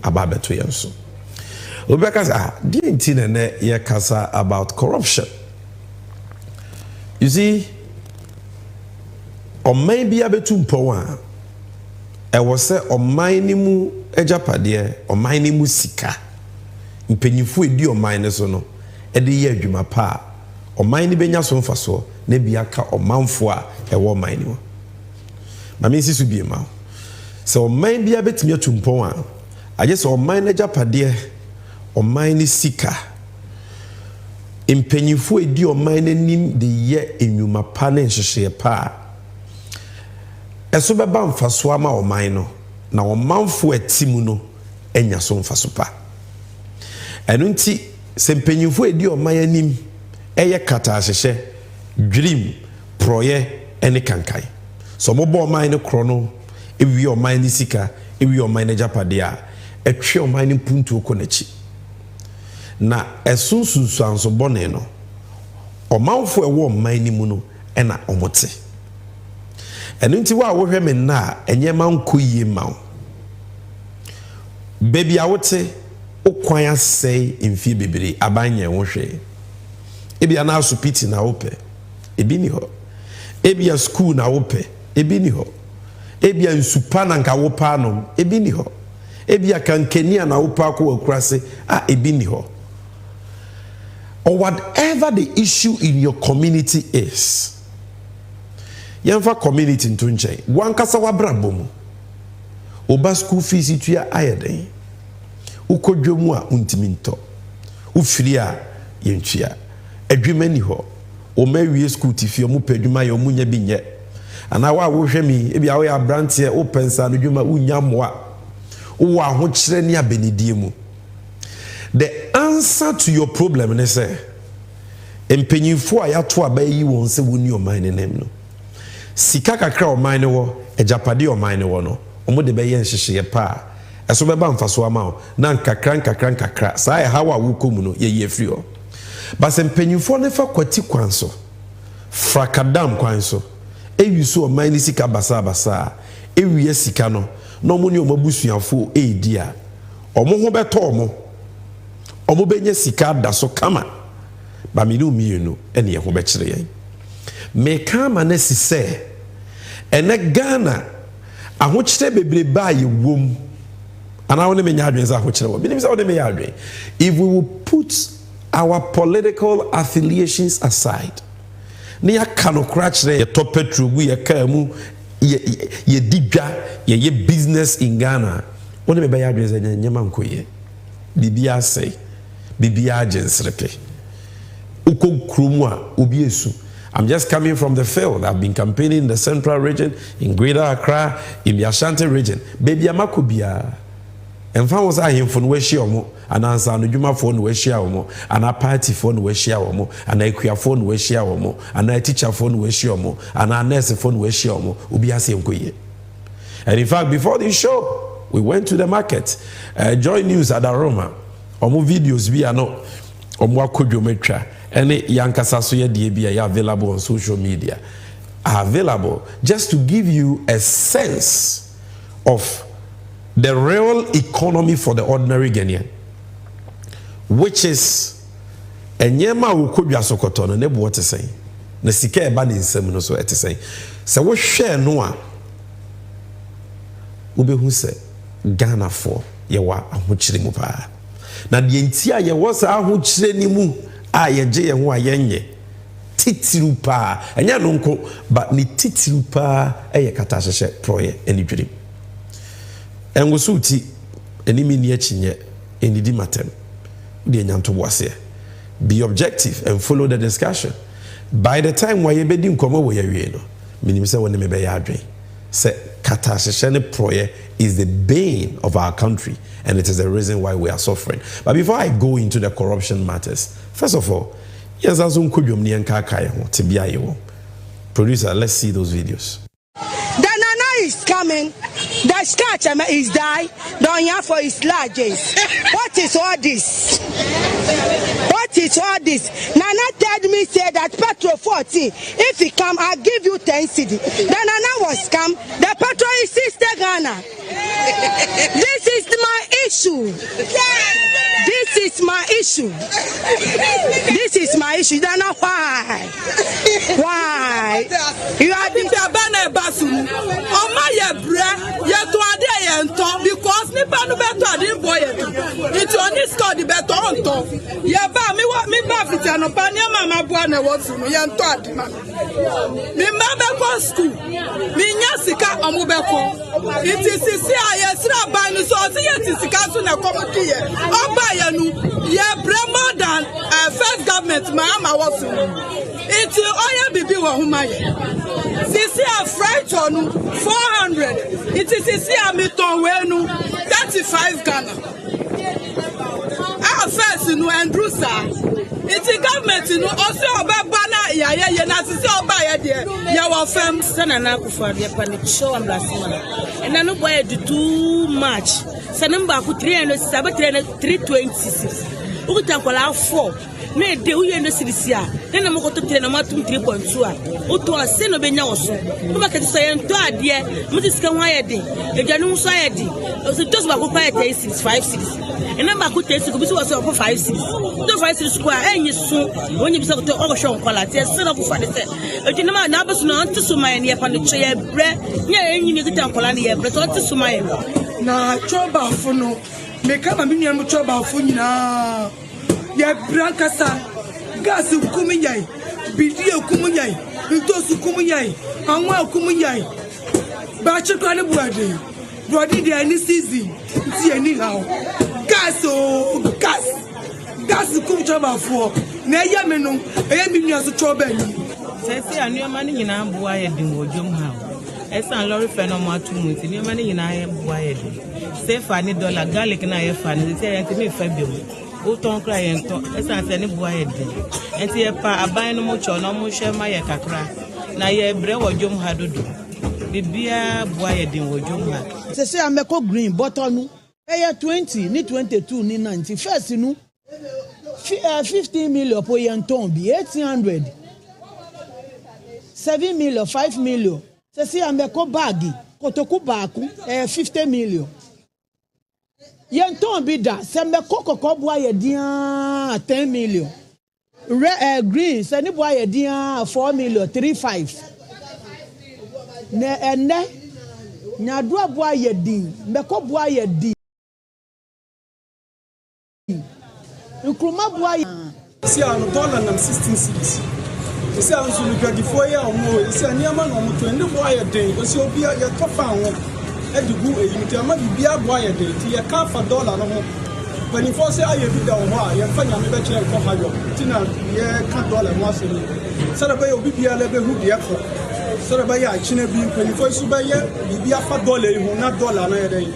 ababeto yenso obekasa di nti ne ye kasa about corruption. You see, oman bia betu mpowa e wo se oman ni mu Agyapade oman ni mu sika mpanyimfo edi oman ne so no e de ye adwuma pa oman ni benya so mfaso na bia ka omanfo a e wo oman ni mo ma me sisu bi ma so oman bia betumi atu mpowa aje so oman Agyapade oman ni sika mpanyimfo edi oman nanim de ye enwuma pa na nhyehyɛ pa eso beba mfaso ama oman no na omanfo atimu no enya so mfaso pa enu nti se mpanyimfo edi oman anim eye kata ahyehyɛ dream proye ene kankai so mo bo oman ne kro no ewi oman ni sika ewi oman Agyapade a etwe oman ni puntu okonachi na esunsunsu anso bone no omanfo ewo oman ni mu no ena omote enu nti wa wo hwe me na enye manko yie mawo baby awote okwan asei mfie bebere abanye wo hwe ebi ana asupiti na ope ebi ni ho ebi a school na ope ebi ni ho ebi a nsupa na nka wo pa no ebi ni ho ebi a kankenia na wo pa ko akurase ebi ni ho. Or whatever the issue in your community is. Yemfa community nto nchen. Wankasa wabrabo mu. Oba school fees itua ayeden. Ukodwemu a untimi nto. Ufiri a yentua. Adwuma ni ho. O mawie school tifi o mu padwuma ye o munya bi nye. Ana wa wo hwe mi e bia wo ya brantie o pensa no dwuma unya moa. Wo aho kire ne abenidie mu. The answer to your problem is say empanyimfo a yato abayi won se woni oman ne nem no sika kakra oman ne wo Agyapade oman ne wo no omo de be ye nhyehyeye pa eso be ba mfaso ama o na nkakra saa e hawa wo komu no ye free o but empanyimfo ne fa kwati kwanso frakadam kwanso ewiso oman ne sika basa ewie sika no no mo ne o mabusuafo edi a omo ho beto omo omo benye sika da so kama ba mi no mienu ene ye ho be kire yen me kama na sise ene Ghana aho kire bebre ba ye wom ana woni menya adwen za aho kire wo binim za woni me adwen if we will put our political affiliations aside ne ya kanokra kire ye top petrol gu ye ka mu ye didwa ye business in Ghana woni me be ya adwen za nyema nkoye bibia sei bibia agensrepe uko krumu a obi esu. I'm just coming from the field. I've been campaigning in the central region, in Greater Accra, in the Ashanti region. Baby amakobia emfa wo sa hemfo no wahia omo anansa no dwumafo no wahia omo ana party fo no wahia omo ana ekuafo no wahia omo ana teacher fo no wahia omo ana nurse fo no wahia omo obi ase nkoye. And in fact, before this show, we went to the market. Joy News at Aroma. Omo videos bi ano omo akodwometwa ene yankasa so ye de bia ya available on social media are available just to give you a sense of the real economy for the ordinary Ghanaian, which is enyema wo kodwa sokoto no ne bo te sen na sika e ba ne nsam no so ete sen se wo hwe no a obehu se Ghana for ye wa ahokyere mu pa na de ntia ye wo sa ahokyere ni mu a ye je ye ho a yenye titiru pa enya no nko ba ni titiru pa eye kata hyehye proye eni dwiri enwosuti enimi ni achinye enidi matem de nyanto boase. Be objective and follow the discussion. By the time why you bedi nkomo wo yawie no minim se woni me be ya adwen se kata hyehye ne proye is the bane of our country, and it is the reason why we are suffering. But before I go into the corruption matters, first of all, yes, producer, let's see those videos. The Nana is coming. The scratch is die. Don't have for his largest. What is all this? What is all this? Nana told me say that petrol 14, if he come, I'll give you 10 cedi. Then Nana was come, the petrol is 60 Ghana. This is my issue. This is my issue. This is my issue. Then why? Why? You are the basun. Oh my bread, yet to a day and talk because Nipa no better didn't boy it. It's on this called the better on top. Yeah, but me what me buffet and opinion, Mamma Buana was to me and taught him. Me mother school. Me Yasika Amubeko. It is yes, Rabbi, so I see it is the council na come here. Oh, by you, yeah, more than first government, Mama was to it's all baby who Sisi a fright on 400. It is Sisi a miton wenu 35 Ghana. Our first in Andrusa. It's a government in also about Bana ya na sisi oba ya de ya wa fam sana na kufa de panic show am last month. And I no boy do too much. Sanamba ku 326. Utankola 4. Me de uye no silisia na mo koto tire na matum 3.2 a oto ase no benya wo so mo ba kati so ye nto ade mo ti sika ho ayede edwanu so ayede o se tos ba ko pa 3656 ena ba ko 36 ko bi so wo 56 do 56 ko a enyi so onyi bi so ko o hwe onkola te se na ko fa de se edwanu ma na ba so no anti so man ye pa no che ye bre nya enyi ni kita onkola ne ye bre so anti so man na choba fo no me ka ma mi nua mo choba fo nyina ya brankasa gas kuminyai bidiyo kuminyai ntosu kuminyai anwa kuminyai ba chekwa ne buade de any season ti any how gas kumchaba fo na ya me no eya mi nua so choba ni sesi anuoma ni nyina boa ye din wodwom ha esan lorry fe no ma tu muti ni ma ni nyina ye boa ye din se fa ni dollar garlic na ye fa ni se ye ti me fa bi Uton cry and talk, as I said, boy, and see a pa a bino much or no much my cacra. Na ye brew or jum had to do. The beer boy didn't what you had. They say I'm a green bottle. 20, ni 22, ni 90. First, you know, 15 million per year be 1800. 7 million, 5 million. They say I'm a baggy, kotoku baku, 50 million. Yenton bida sembe koko boy dia 10 million. Green se ni boy dia 4 million 35. Ne enne nyado boy din be ko boy din. Nkruma boy si an dollar na 16 cedis. Si an so luka di 4 year omo si an yama no mo to ndi boy din si obi ya tofa ho edigu eyimti ama bibia boy de ti ye ka fa dollar no ho pani fo se aye bi da ho a ye fa nyame be kire ko hayo ti na ye ka dollar mo ase ni sara be obi bia le be hu de ko sara be ya chine bi pani fo su be ye bibia fa dollar ho na dollar na ye dey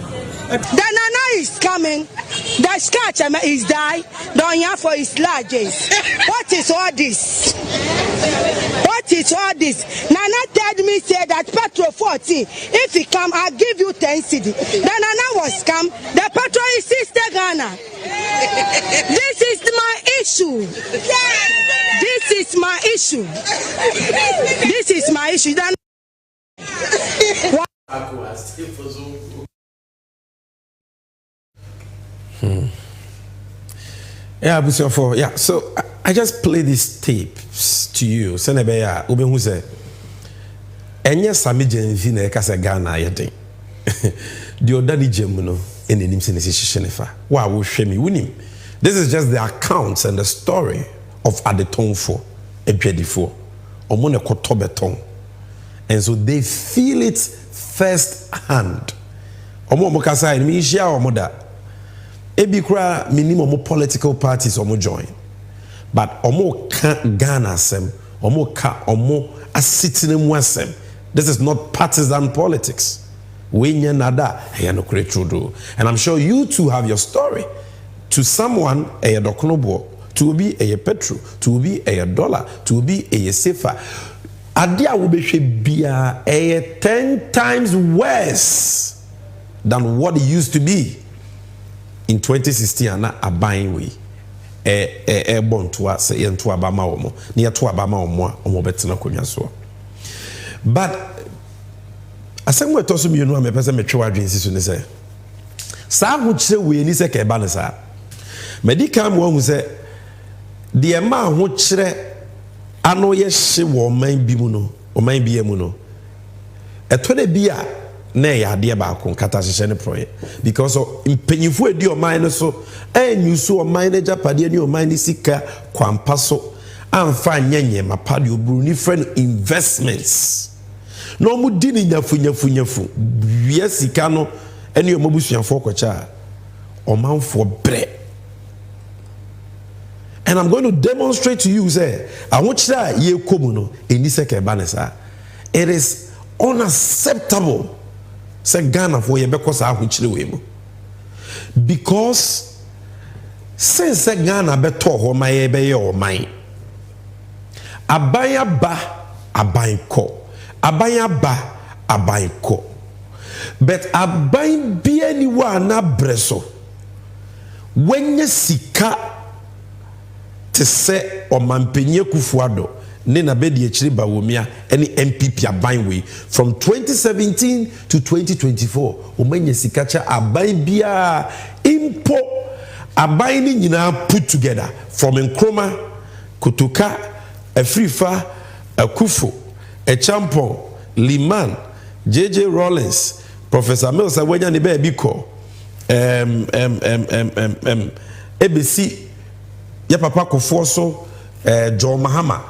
the Nana is coming. The scratch is die. The for is largest. What is all this? What is all this? Nana told me say that petrol 14. If he come, I'll give you 10 cedi. The Nana was come. The petrol is 60 Ghana. This is my issue. This is my issue. This is my issue. Yeah, so I just play these tapes to you. Senebeya, Ubehu say, Enya Sammy Gyamfi na ekasa Ghana yede. The odadi jemuno in enim senesishinefa. Wa wo hwe mi wunim. This is just the accounts and the story of Adetonfo, Edwedifo. Omo ne koto beton. And so they feel it first hand. Omo mo kasa ni mi hia omo da. Ebi kura minimum political parties omo join. But omo can't Ghana sem, omo ka omo asitine mu asem. This is not partisan politics. And I'm sure you too have your story. To someone, a doknobo, to be a petrol, to be a dollar, to be a safer. Adia will be 10 times worse than what it used to be in 2016 a buying way. bontoa se yento abama omo na yeto abama omo betena konwa so but asem we to so mienu a me pese me twe wadwen sisu ne se sa ho kire we ni se ka eba ne sa medical mo hu se de ma ho kire ano ye hye wo man bi mu no o man bi emu no eto de bia na ya de ba ko kata hye ne proye because impanyifo edi o man no so anyusu o man na japade ni o man ni sika kwampa so amfa nyenye mapade oburu ni friend investments no mu di ni nyafu wie sika no eni o mabusuafo kwacha o manfo bre. And I'm going to demonstrate to you say I want you ye komuno eni se ke banesa. It is unacceptable say Ghana for ye because I huchire we mu. Because since Ghana beto ho maye be ye man abaya ba aban ko abaya ba aban ko but aban bi aniwa na breso wenye sika te se omampenye kufuado ne na bedi echiri bawomia any MPP aban we from 2017 to 2024 omenye sika cha aban bia impo aban ni nyina put together from Nkrumah Kotoka Afrifa Akufo Echampon Liman JJ Rawlings Professor Mills awenya ne ba biko ABC ya papa kofo so John Mahama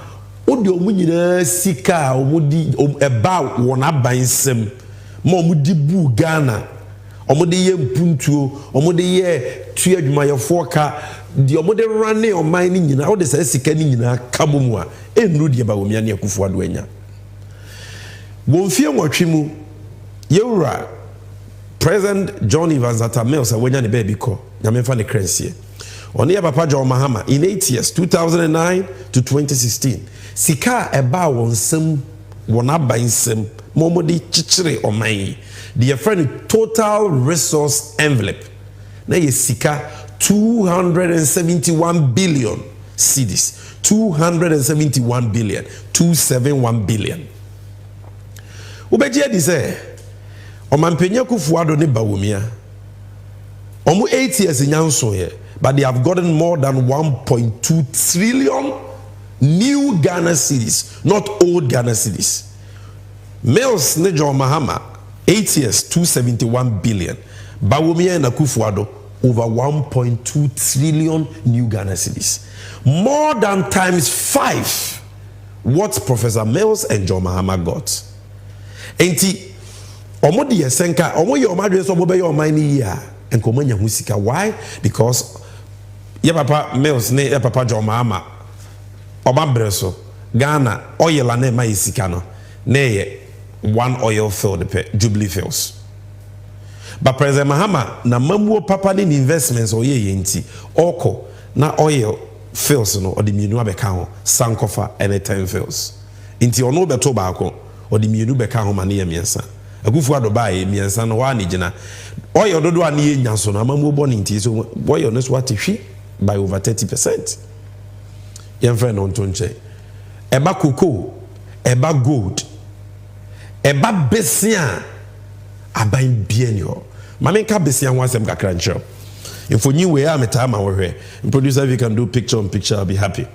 odi omu nyina sika omudi eba won abansem ma omudi bu Ghana omudi ye mpuntuo omudi ye tu adwumayefo ka di omudi rane oman ni nyina odi sa sika ni nyina kabomu a enru di ba womia ne akufo ado anya wonfie nwotwemu yewura President John Evans Atamels awenya ne ba biko nyamemfa ne krensie on ya papa John Mahama in 8 years 2009 to 2016 sika eba wonsem wona bansem momodi chichire oman the friend total resource envelope na ye sika 271 billion cedis 271 billion 271 billion ubeje di say omampenya kufuado ne bawomia omu 8 years nyanso ye but they have gotten more than 1.2 trillion new Ghana cedis, not old Ghana cedis. Mills ne John Mahama, 8 years, 271 billion. Bawumia and Akufo-Addo, over 1.2 trillion new Ghana cedis. More than times 5 what Professor Mills and John Mahama got. Enti, omodi yesenka, omo ye omadwe so bobe ye omani ya, and komanya husika. Why? Because ya papa Mills ne ya papa John Mahama oba breso Ghana oil ane ma isika no ne ye one oil field pe Jubilee Fields. But President Mahama na mamuo papa ni investments oye yenti oko na oil fields no odi mienu abeka ho Sankofa anytime fields inti ono beto baako odi mienu beka ho mane ye miensa Akufo-Addo bae miensa no wa ni gina oil dodo ani ye nyanso na mamuo boni nti so oil no so atehwi by over 30%. Yemfre no ntonche eba cocoa eba gold eba besia aban bieni ho mame ka besia ho asem kakra nche infoni we am time ma we producer if you can do picture on picture I'll be happy.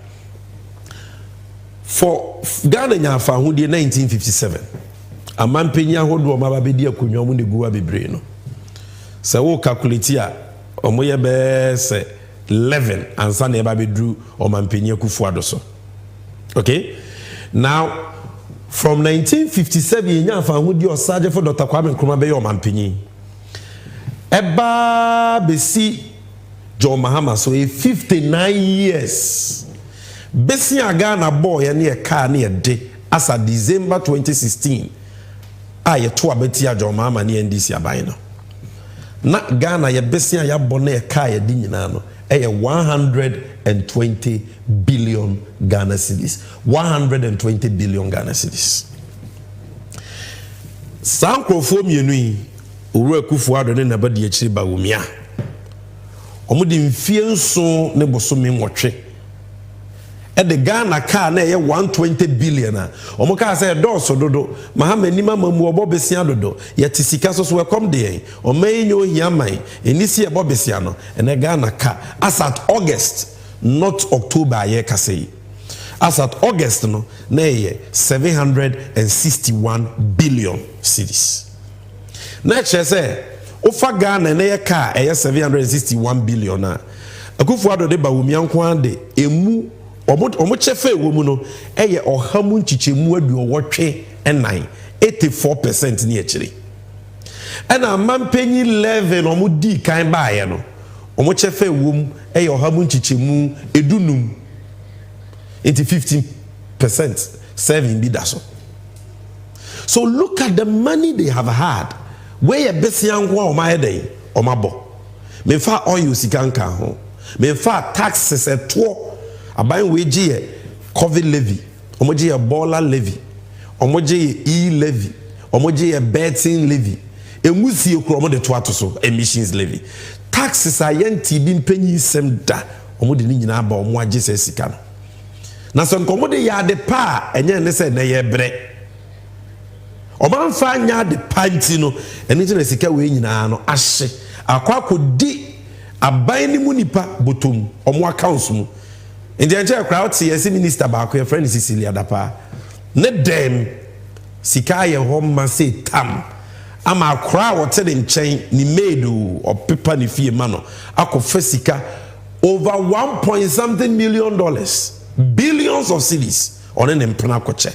For Ghana nya fa ho die 1957 amampenya hodo ma ba bedi akonwa mu ne guwa bebre no se wo calculate a omoye be se 11 and Sunday baby drew or Mampenya Akufo-Addo so. Okay? Now from 1957 yen found with your sergeant for Dr. Kwame Nkrumah be your Mampenyi. Eba besi John Mahama so 59 years. Besi Ghana boy and near car near day as a December 2016. Aye to abetia John Mahama ni NDC abayno. Na Ghana ye besi ya bone car ye di nyina no. 120 billion Ghana cedis. 120 billion Ghana cedis. Sankrofo mienu yi Owura Akufo-Addo ne nabadi echiri bawumia. omo di mfie nso ne bosome nwotwe e de Ghana car na ye 120 billion a omo ka say doso dodo mahama nima mamu obobesia dodo ye tisika so so welcome dey o may nyo hiaman enisi e bobesia no e Ghana car as at August not October ye kase as at August no na ye 761 billion cedis na che say ofa Ghana na ye car e 761 billion na Akufo-Addo de ba womianko ande emu omo chefe wo mu no eye ohamu nchichemu aduowotwe enan 84% ni echiri ena mampenyi 11 omo di kan baaye no omo chefe wo mu eye ohamu nchichemu edunum into 15% saving bi daso. So look at the money they have had where besianko o ma hedai o mabo me fa oil sikanka ho me fa taxes eto aban weji ye COVID levy omoji ye baller levy omoji ye e-levy omoji ye betting levy emusi ekro omo de to atoso emissions levy taxes ayenti bi mpanyi sem da omo de ni nyina ba omo age se sika no na so nkomo de ya de pa enye ne se na ye bre oman fa nya de panti no eni je na sika we nyina no ahye akwakodi aban ni munipa botom omo accounts mu India crowd see yes minister baako your friend Cecilia Dapa ne dem sika ye home man say tam ama crowd what tell them chain ni made or paper ni fie mano akofa sika over 1.something million dollars billions of cedis on an empana koche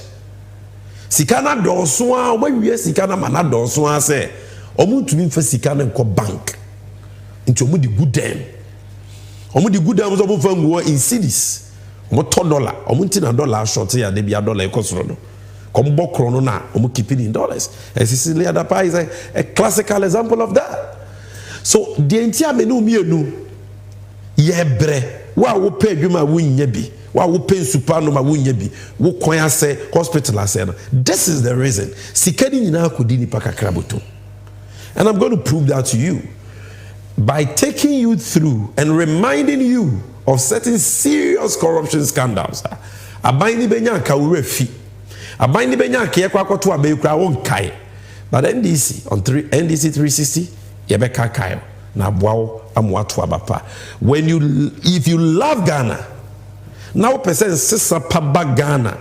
sika na doso a we sika na mana doso a say omuntumi mfa sika na nko bank nti omudi good dem omo di good am so bo fanguo in cedis omo $1 omo ntina dollar short ya de bia dollar ekosoro no kom bokro no na omo keep it in dollars Cecilia Dapa is a classical example of that. So the entia menu mienu ye bre wa wo pay adwuma wo nya bi wa wo pay super no ma wo nya bi wo kwan ase hospital ase no. This is the reason sikani nyina akodi ni pakakraboto, and I'm going to prove that to you by taking you through and reminding you of certain serious corruption scandals. Abaini benya ka urefi. Abaini benya ka yakwa kwato abekura won kai. But NDC on NDC 360 yebeka kai na boawo amwato abapa. If you love Ghana, now percent sisa paba Ghana.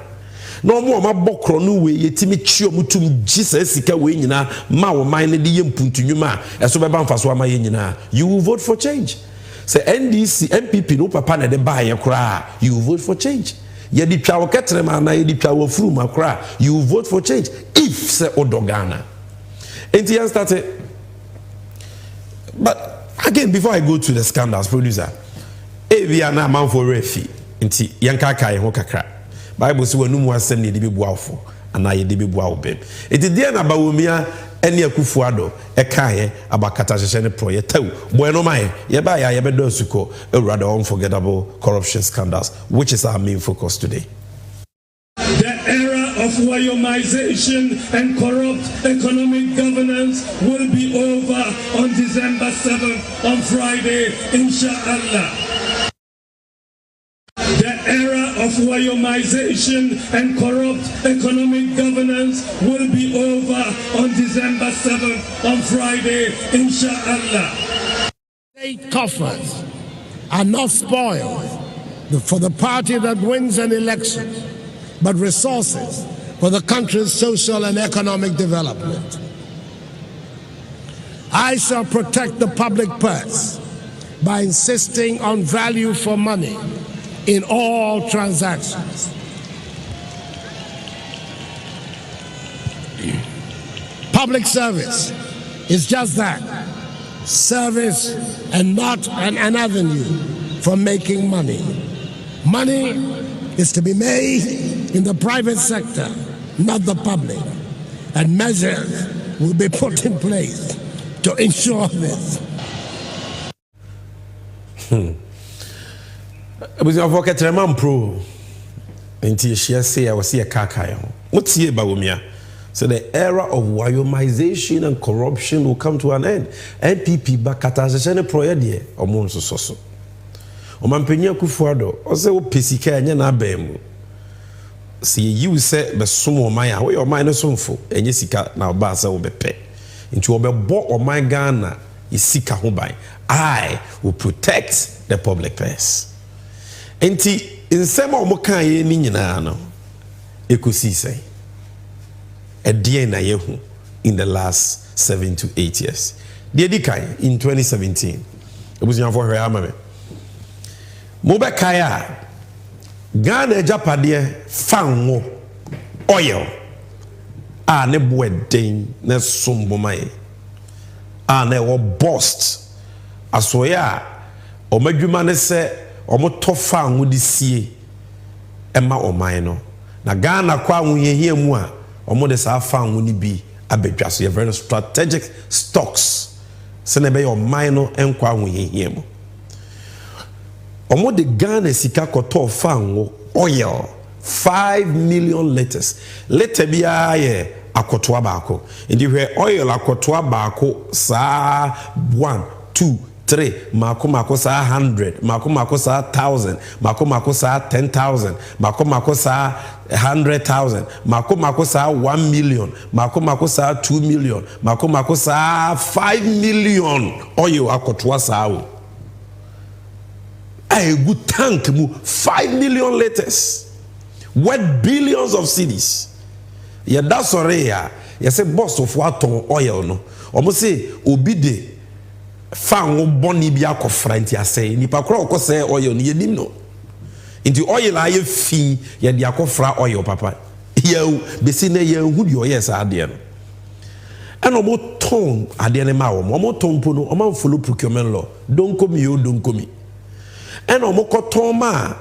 No more ma bokro no we yetimi chio mutum Jesus sika we nyina ma wo man ne de yempuntu nwuma eso beba mfaso ama ye nyina, you will vote for change. Say NDC MPP no papa na de ba ye kra, you will vote for change. Ye di twa wo ketre ma na ye di twa wo furu ma kra, you will vote for change if say odogana. Enti yan started. But again, before I go to the scandals, producer, we are now man for refi enti yanka kai ho kakra. Bible says when no asem ne de bebuafo ana ye de bebuawo bem. It is there na bawomia ene Akufo-Addo e kae abakata hye ne pro ye taw bueno mai ye ba ya ye be do suko a rather unforgettable corruption scandals, which is our main focus today. The era of royaltization and corrupt economic governance will be over on December 7th on Friday, inshallah. The era of royaltization and corrupt economic governance will be over on December 7th on Friday, inshallah. State coffers are not spoiled for the party that wins an election, but resources for the country's social and economic development. I shall protect the public purse by insisting on value for money in all transactions. Public service is just that, service and not an avenue for making money. Money is to be made in the private sector, not the public, and measures will be put in place to ensure this. Abusafo ketrema mpro enti ehia se ya wose ye kaka ye ho motie ba womia So the era of Wyomization and corruption will come to an end. NPP bakata sesene proyedie omo nsoso. Omampenya Kufuado ose wo pesika enye na abemu. Si you say be somo oman a we oman no somfo enye sika na oba se wo bepe. Nti wo be bo oman Ghana isika ho ban. I will protect the public purse. Enti nsema omo kan ye ni nyina no ekosi say a DNA yehu in the last 7 to 8 years. The Edikai in 2017. It was your for her amame. Mobe Kaya Ghana Agyapa found oil. Ne boy ding ne sumbomai. Ne wo bust. Asoya o madwuma ne se o moto fa wo di sie ema o man no. Na Ghana kwa wo yehia mu a omo de sa fa wo ni bi abedwa so very strategic stocks se ne be your mine enkwa wo yehia mu omo de Ghana sika koto fa wo oil 5 million liters liter bia ye akotoa baako ndi hwe oil akotoa baako sa 1 2 3 mako sa 100 mako sa 1000 mako sa 10,000 mako sa 100,000 mako sa 1 million mako sa 2 million mako sa 5 million oil akotoa sa wo a good tank mu 5 million liters worth billions of cedis. Yeah, that's already you say boss of what oil no omo say obi de fan wo boni bia kofra nti asay nipa kro ko say oil no yenim no nti oil aye fi ye de akofra oil papa ye besi na ye hu de oil sa ade no and omo ton ade ne ma wo omo ton po no omo follow procurement law don't come and omo ko ton ma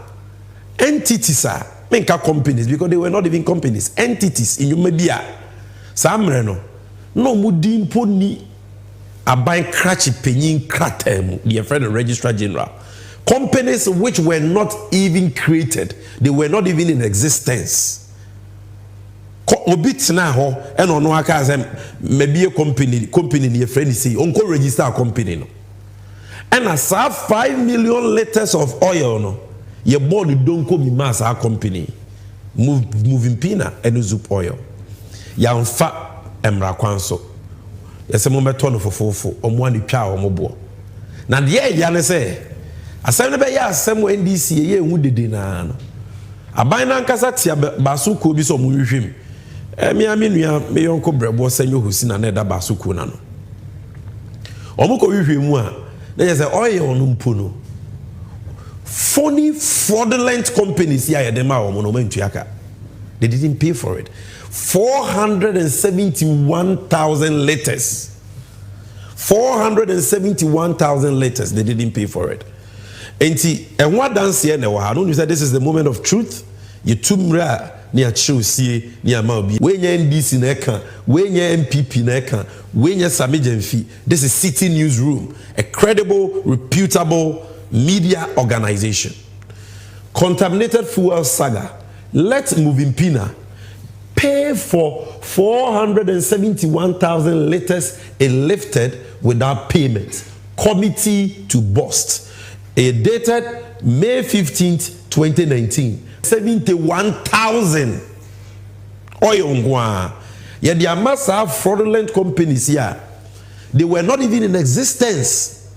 entities are menka companies because they were not even companies entities in Yumabia samre no mudi mpo ni aban crachi penyin kratem the friend the registrar general companies which were not even created, they were not even in existence. Obit na ho and ono aka say maybe a company your friend say onko register a company no and as 5 million liters of oil no ye board don't come in mass our company moving pina and zup oil ya mfa emra kwanso yese mo meto no fofofo omo ani twa omo bo na de ya ne say asem ne be ya asem NDC ye hu dede na no aban na nkasa tia basuko bi so mo hwehwem mi nua me yonko brebo sanyo hosi na na da basuko na no omo ko hwehwem mu a na ye say oil no mpo no phony fraudulent companies here they didn't pay for it. 471,000 liters. 471,000 liters they didn't pay for it. And what dance here now? You said this is the moment of truth. You tumra near Chelsea near Malbi. When you NDC neka, when you MPP neka, when you Sammy Gyamfi. This is City Newsroom, a credible, reputable media organization. Contaminated fuel saga. Let Moving Pina pay for 471,000 liters lifted without payment. Committee to bust. Dated May 15th, 2019. 71,000 oil ngwa. Yet the amasa fraudulent companies here, they were not even in existence.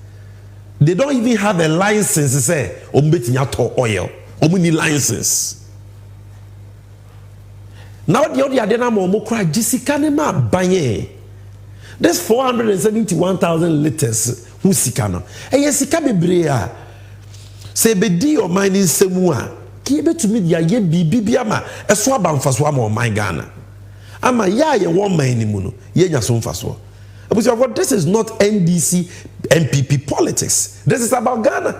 They don't even have a license to say ombetinya oil. Omuni license. Now the other day mo cry Jessica nema banye. This 471,000 liters who sikano. E yesika bebre a. Se bedi o mining semua. Ki betumi dia ye bibi ama eso abamfaso ama o man Ghana. Ama ya ye won man mu no ye nya so mfaso. This is not NDC MPP politics. This is about Ghana.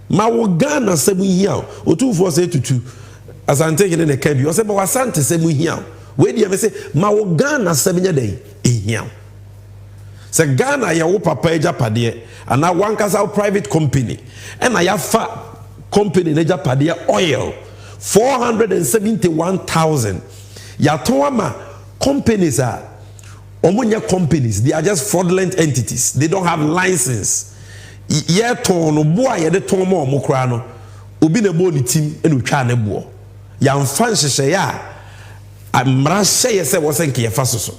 Ma Ghana semu hiao. Otu for say tutu. As I'm taking in the camp, you say, but Wasante semu hiao. Where do you say, ma Ghana semu day hiao. Say Ghana ya wo papa Agyapa de, and now one kasa private company. And I have fa company Agyapa de oil 471,000. Ya toama companies are omunya companies, they are just fraudulent entities. They don't have license. Ye ton boa ye de ton mo omukra no obi na bo ni tim enu twa na bo ya mfa nhyehyɛ ya amra hyɛ se wo senke ye fa so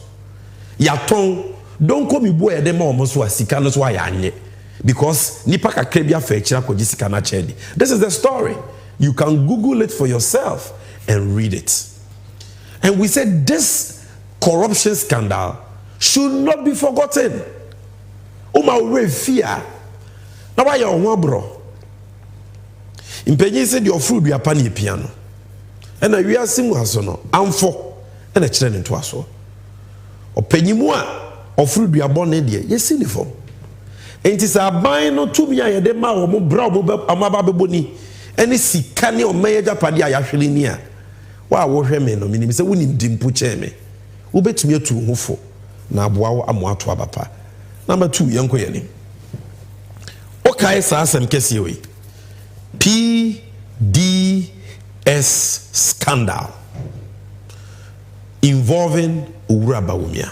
ya ton don ko mi bo ye de ma omo so asika no so ya anye because nipa kakra bia fa akira ko gisika na chedi. This is the story. You can Google it for yourself and read it. And we said this corruption scandal should not be forgotten. Uma we fear. Na why your one bro? Impenyi said your food be apani piano. And we are simu aso no. Amfo and a children into aso. Openyi mu a ofru be abon e de. Yes uniform. Enti sa ban no tumi ayede ma wo mo bra wo amaba beboni. Eni sika ne o meja pade ayahwele ni a. Wa wo hwe me no minim se woni dimpu che me. Wo betumi atu hofo na aboa wo amoato abapa. Number 2 yenko yeni. Okay, sa asem kesi we. PDS scandal involving Owura Bawumia.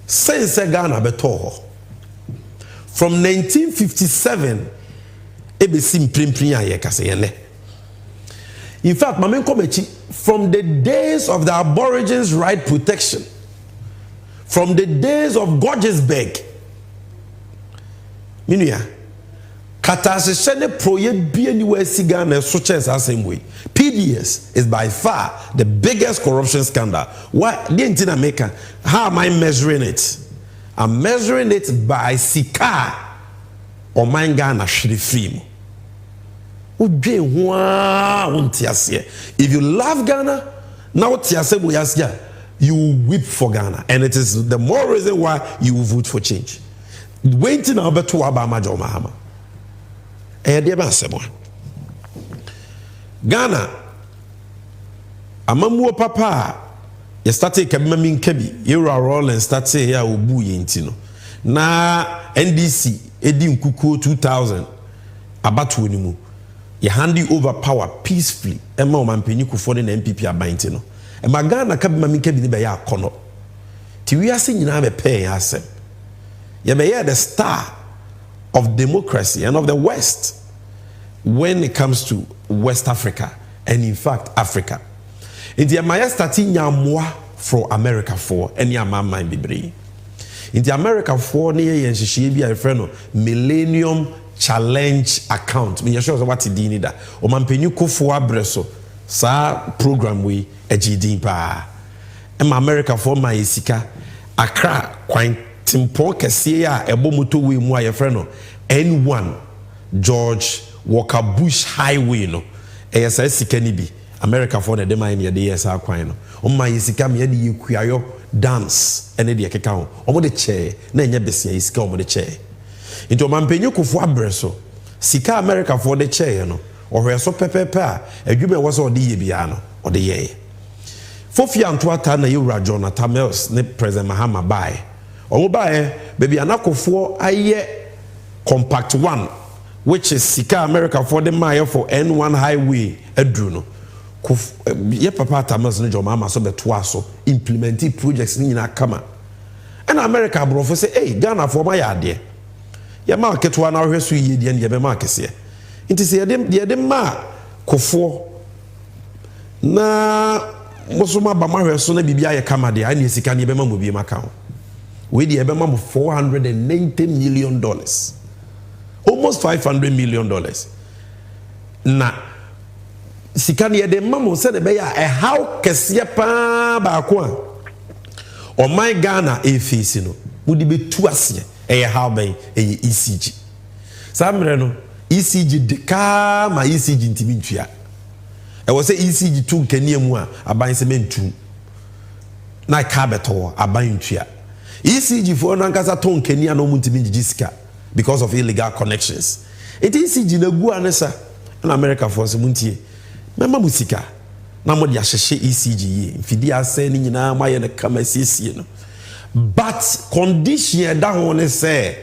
Since Ghana beto from 1957 ebesim primprin aye kase yene. In fact, Mamen Komechi, from the days of the Aborigines' right protection, from the days of Gorgesburg, Minya, Katasishene Proye BNUS Sigana Suches the same way. PDS is by far the biggest corruption scandal. Why didn't I make? How am I measuring it? I'm measuring it by Sika or mine Ghana Shrifim. If you love Ghana, now you will weep for Ghana. And it is the more reason why you will vote for change. Waiting now to Obama Mahama. Ghana, Amamu Papa, you started Kabimamin Kebi, you are all and start say ya ubu yintino. Na NDC, Edim Kuku 2000, Abatu nimu. You hand you over power peacefully. Emma Mampenyu for the MPP abintino. And my Ghana Kabimamin Kebi be ya kono. Tiwi ase nyina be pay asem. You be the star of democracy and of the West when it comes to West Africa and in fact Africa. In the Maya starting nyamwa for America for any amama in Bibri. In the America for near and she be a friend of Millennium Challenge account. Me sure what it did that. O mampenyu kofo abreso sa program we ejidin pa. Em America for my isika Accra kwin timpo kese a ebo moto we mu a friend of N1 George Walker Bush Highway no. Esa sika ni bi. America for the demand ye dey esa kwan no. O ma yisika me ye kuayo dance ene de keka ho. O mo de che na enye besia yisika o mo de che. Into mampenyu kofo abreso sika America for the che no. O hwe so pepepe a adwuma wo so de ye bia no. O de ye. Fofia Antoata na Ewura John Tamels ne President Mahama bai. O mo bai baby anakofo aye compact 1 which is sika America for the mile for N1 highway edru no. Ye papa Tamels ne Mama so beto aso implementing projects ni na kama. And America brofo say hey Ghana for my ade. Ye ma keto na hwe so ye de ye be ma kese. Nti se ye de ma kofo na Mosoma ba mahwe so na bibia ye kama de ani sika ne be ma mo bi maka ho. We de be ma mo $490 million. Almost $500 million. Na sika ne de ma mo se de be ya e how kese pa ba ko a. O my Ghana e face no. Wo de be tu ase e how ben e ECG. Samre no ECG de ka ma ECG ntimi ntua. I was say ECG 2 keniemu a aban se mentu na ka beto aban ntua ECG for na nkasa ton kenia no muntimi jisika because of illegal connections. It ECG na gu anesa na America for se muntie mema musika na mo de ahyehye ECG ye mfidi ase ni nyina ma ye na kama siesie no but condition da ho ne say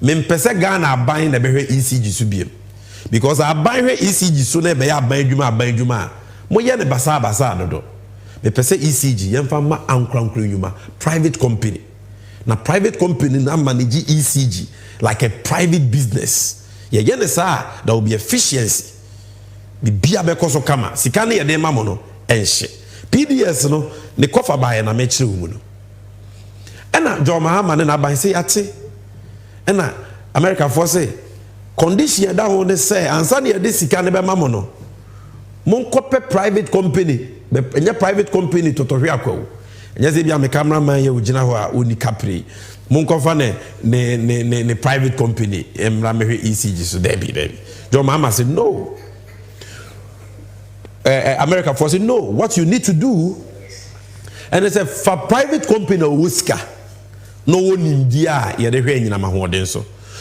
mempese Ghana aban na behwe ECG so biem. Because I buy her ECG so na be ya ban adwuma mo ye ne basa dodo me pese ECG yemfa ma ankrankro nyuma private company na private company na manage ECG like a private business ye ne saa there will be efficiency bibia bekoso kama sika ne ye de mamo no enhye PDS no ne kofa baaye na me kire mu no ena John Mahama ne na ban se ate ena America for say condition da ho ne say ansa ne ye de sika ne be mamo no mon kope private company enye private company totohwe akwa enye se bia me cameraman ye ogina ho a oni capri mon kofa ne private company emra mehwe ECG so debi John Mahama said no. America for say no, what you need to do, and it's a for private company Wuska no one in India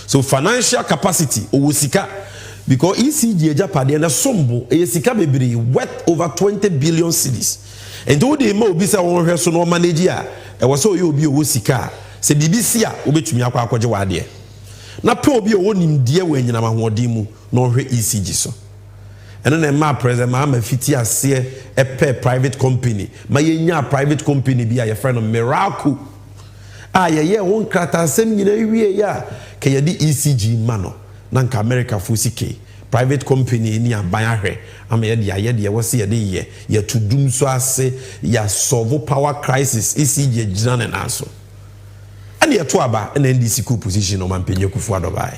so financial capacity Owusika because ECG Agyapa and a sombo Sika bebre worth over 20 billion cedis and though they mo bisa won hwe so no manage a e wo so you obi Owusika se BBC a obetumi akwa akwaje wade na pe obi o nim die we nyina mahoden mu no hwe ECG so. And then my president, my fiti ase a private company. My yenya private company be a friend of miracle. Ah, yeah, one krata same ya ke di ECG mano. Nanka America fusike. Private company ni abanyahwe. Ama ye de wose ye de ye to dum so ase ya solve power crisis ECG jina na so. And ye to aba NDC coup position o mampenye Kufuor bai.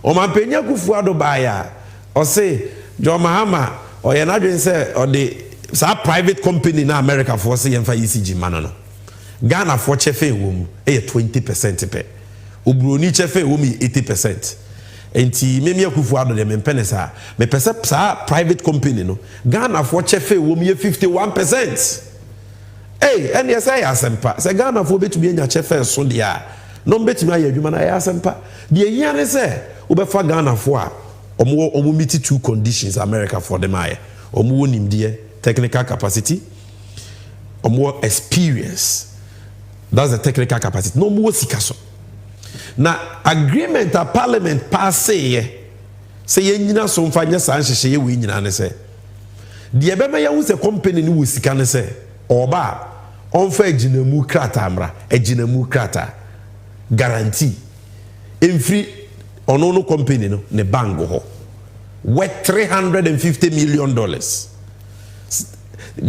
O mampenye Kufuor bai ya o say John Mahama or you're not doing say or the private company in America for say for ECG man no Ghana for chefe wom 20% pe Ubroni chefe wom 80% enti memi Kufuor dem penesa me pese sa private company no Ghana for chefe wom 51%. Hey and yes I asempa say Ghana for betumi anya chefe so dia no betumi aye adwuma na ya asempa de yane say obefa Ghana for a omo meet two conditions America for them aye omo nimdie technical capacity omo experience, that's the technical capacity no mo sika so na agreement a parliament pass say nyina so mfa nya san hyehye ye we nyina ne say de be ya hu se company ni wo sika ne say oba onfa aginamu krata amra aginamu krata guarantee every ono no company no ne bank ho worth $350 million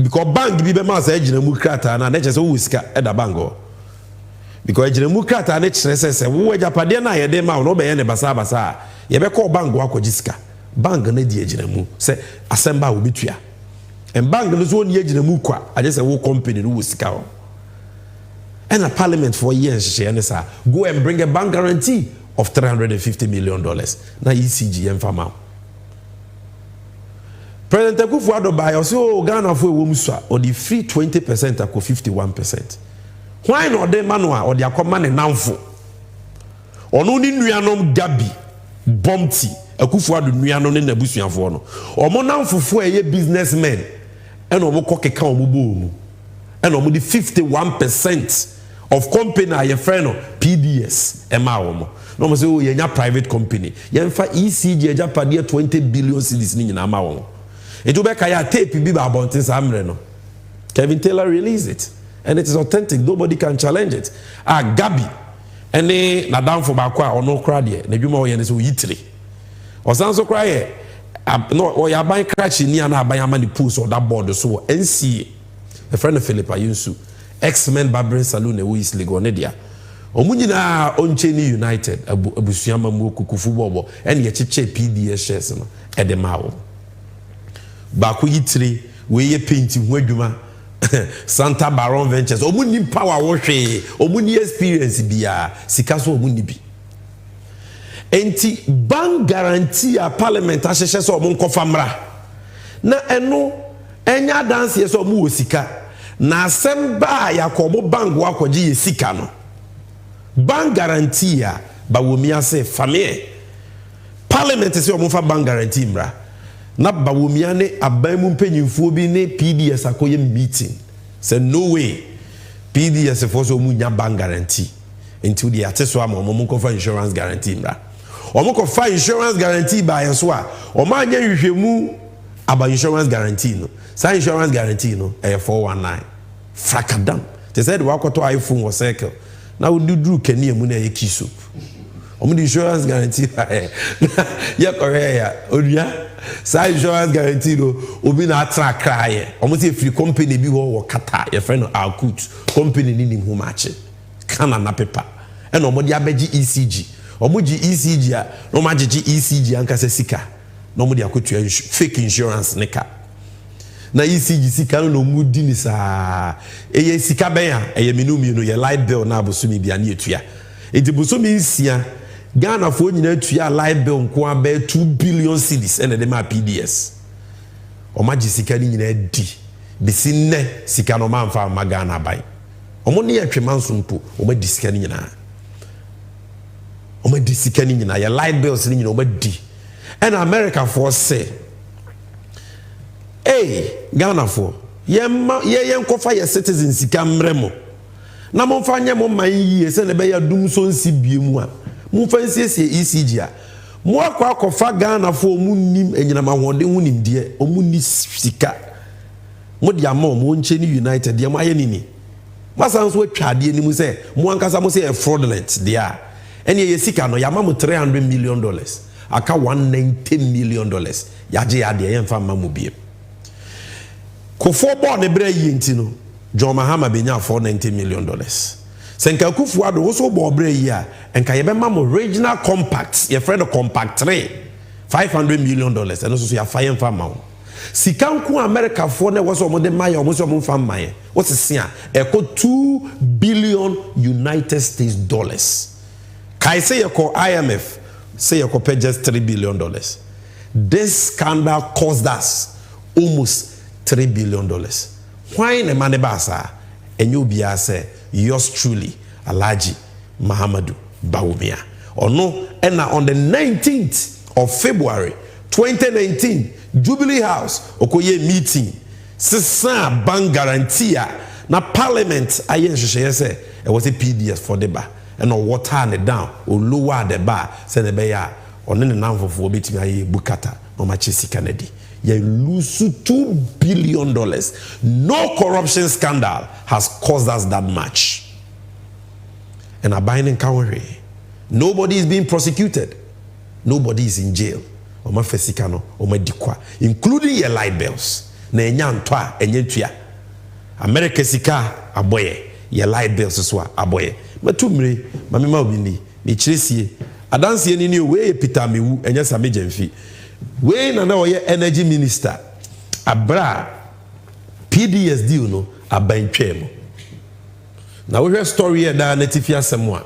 because bank bi be ma say aginamu krata na just wo sika e da bank ho because aginamu krata na kire se wo Agyapade na ye de ma no be ye ne basa basa ye be call bank wa kojisika bank na di aginamu se asemba wo bitua and bank no so ni aginamu kwa aje se wo company no wo sika ho and a parliament for years she say go and bring a bank guarantee of $350 million na ECG emfama President Kufuor bai also Ghana for wo musa or the free 20% ako 51%. Why no de manua or the akoma ne namfo ono ni nuanom gabi bomti Kufuor do nuanom ne nabusuafo no omo namfofo eye businessmen and omo kokeka omo bomu and omo the 51% of company aye friend PDS ema omo no mo say o yenya private company yemfa ECG Agyapa 20 billion cedis ni nyina ma omo it will be kaya tape bi ba bontin samre no Kevin Taylor released it and it is authentic, nobody can challenge it. Gabi ene na down for bakwa ono kra de na dwuma o ye ne so yitire osanso kra ye no o ya ban crash ni ana aban ama ni post or that board so NCA a friend of Philip Ayunsu X-Men Barbering Saloon e wo is Lagos ne dia omunyina oncheni United abusuama mu kukufu bobo ene ye cheche PDS shares no e de mawo ba ko yitire we ye paint hu adwuma Santa Baron Ventures omuni power wo hwe omuni experience bia sika so omuni bi enti bank guarantee a parliament ahyehyɛ so omon kofa mra na eno enya dance ye so omu wo sika na asem ba yakobo bank wa kwaji ye sika no bank guarantee a ba wo mi ase family parliament se omon fa bank guarantee mra na ba wo mi ane aban mu mpanyimfo bi ne PDS akoye meeting say no way PDS for so munya bank guarantee until the ateso am omon ko fa insurance guarantee mra omon ko fa insurance guarantee ba yeso a omon anya hwehwemu aba insurance guarantee no sa insurance guarantee no 419 Fracadam. They said walk to iPhone or cycle. Now we do Kenya Muna key soup. The insurance guarantee. Yeah, Korea. Odia. Say insurance guarantee obi na track cry. Almost if the company be or kata your friend our coach company need him who match it. Kana na paper. And omodi abeji ECG. Omoji ECG a no maji ECG anka se sika. No modi akotu fake insurance nika. Na ECG sika no mudi ni sa. Eye sika ben a eye minumi no ye light bill na abosumi bia na etua. Enti bosomi nsia Ghana for nyina tua light bill nko abe 2 billion cedis and the PDS. Omaji sika ni nyina di. Bisi ne sika no manfa ma Ghana bai. Omo ne yetwe manso mpo, omo di sika ni nyina. Omo di sika ni nyina, ya light bills ni nyina omo di. And America for say, hey, Ghana for ye nkofa ye citizens sika mremo. Na mo fa nya mo man yi se ne be ya dum so nsi biemu a. Mo fa nsiesie ECG a. Mo akofa Ghana for mu nim enyina ma hode hu nim de omu ni sika. Mo dia ma mo nche ni United de mo aye nini. Masan so atwade ni mu se mo ankasa mo se fraudulent de a. Ene ye sika no ya ma mo $300 million. Aka $190 million. Yaje ya de yemfa ma mo biem. Kofo bo ne bra yi ntino. John Mahama benya $490 million. Senka kufu ado so bo bra yi a enka ye be ma mo regional compact, ye friend compact 3 $500 million. Eno so ya fire mfa ma. Sika nku America for ne was omo de maye omo so omo mfa maye. What is here? Eko $2 billion United States dollars. Kai say you call IMF, say you pay just $3 billion. This scandal cost us almost $3 billion. Why ne mane basa? And you be say yours truly, Alhaji Mahamudu Bawumia. Or no, and now on the 19th of February 2019, Jubilee House okoye meeting. Sisa bank guarantee na parliament aye say it was a PDS for the bar. And no water and down or lower the bar, send the bear on the number for betting a bukata or machisi Kennedy. You lose $2 billion. No corruption scandal has caused us that much. And a binding country. Nobody is being prosecuted. Nobody is in jail. Or my fesikano or my dikwa, including your light bills. Na enyantoa enyetua. America sika aboye. Your light bills iswa aboye. Matumre mamema obini ni chiresie adanse ni we Peter Mewu enye Sammy Gyamfi we na oye energy minister abra PDS deal no abantwem na we hear story here da natifia semwa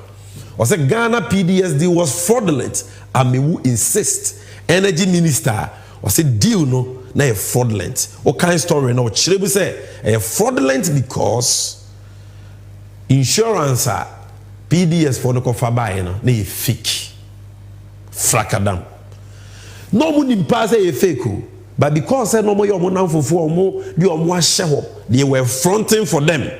o say Ghana PDS deal was fraudulent and Mewu insist energy minister o say deal no na a fraudulent o kind story no chirebu say a fraudulent because insurance PDS for the cover buy no na fake fracadam no mo nimpa say fake but because no mo your mo nanfofo mo di omo ahye they were fronting for them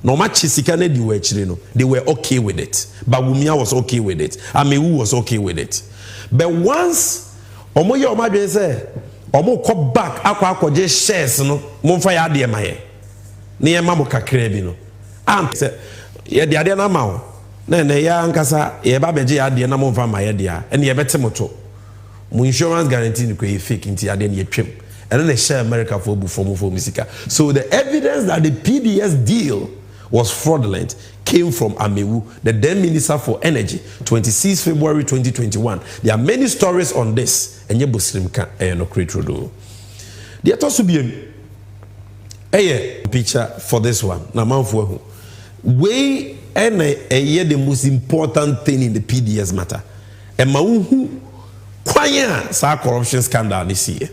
no match sika na di we chire no they were okay with it but Bawumia was okay with it Amewu was okay with it but once omo your omo adwen say omo ko back akwa shares no mo mfa ya de maye na ye ma mo kakra bi no am say ye de ade na ma ho na ya nkasa ye ba beje ade na mo mfa ma ye de a ene ye bete moto mo insurance guarantee ni ko ye fake nti ade na ye twem ene na share America for bu for misika. So the evidence that the PDS deal was fraudulent came from Amewu, the then Minister for Energy, 26 February 2021. There are many stories on this and ye buslim ka no create. There also be a picture for this one na manfo we and the most important thing in the PDS matter. And Mauhu kwanya sa corruption scandal this year.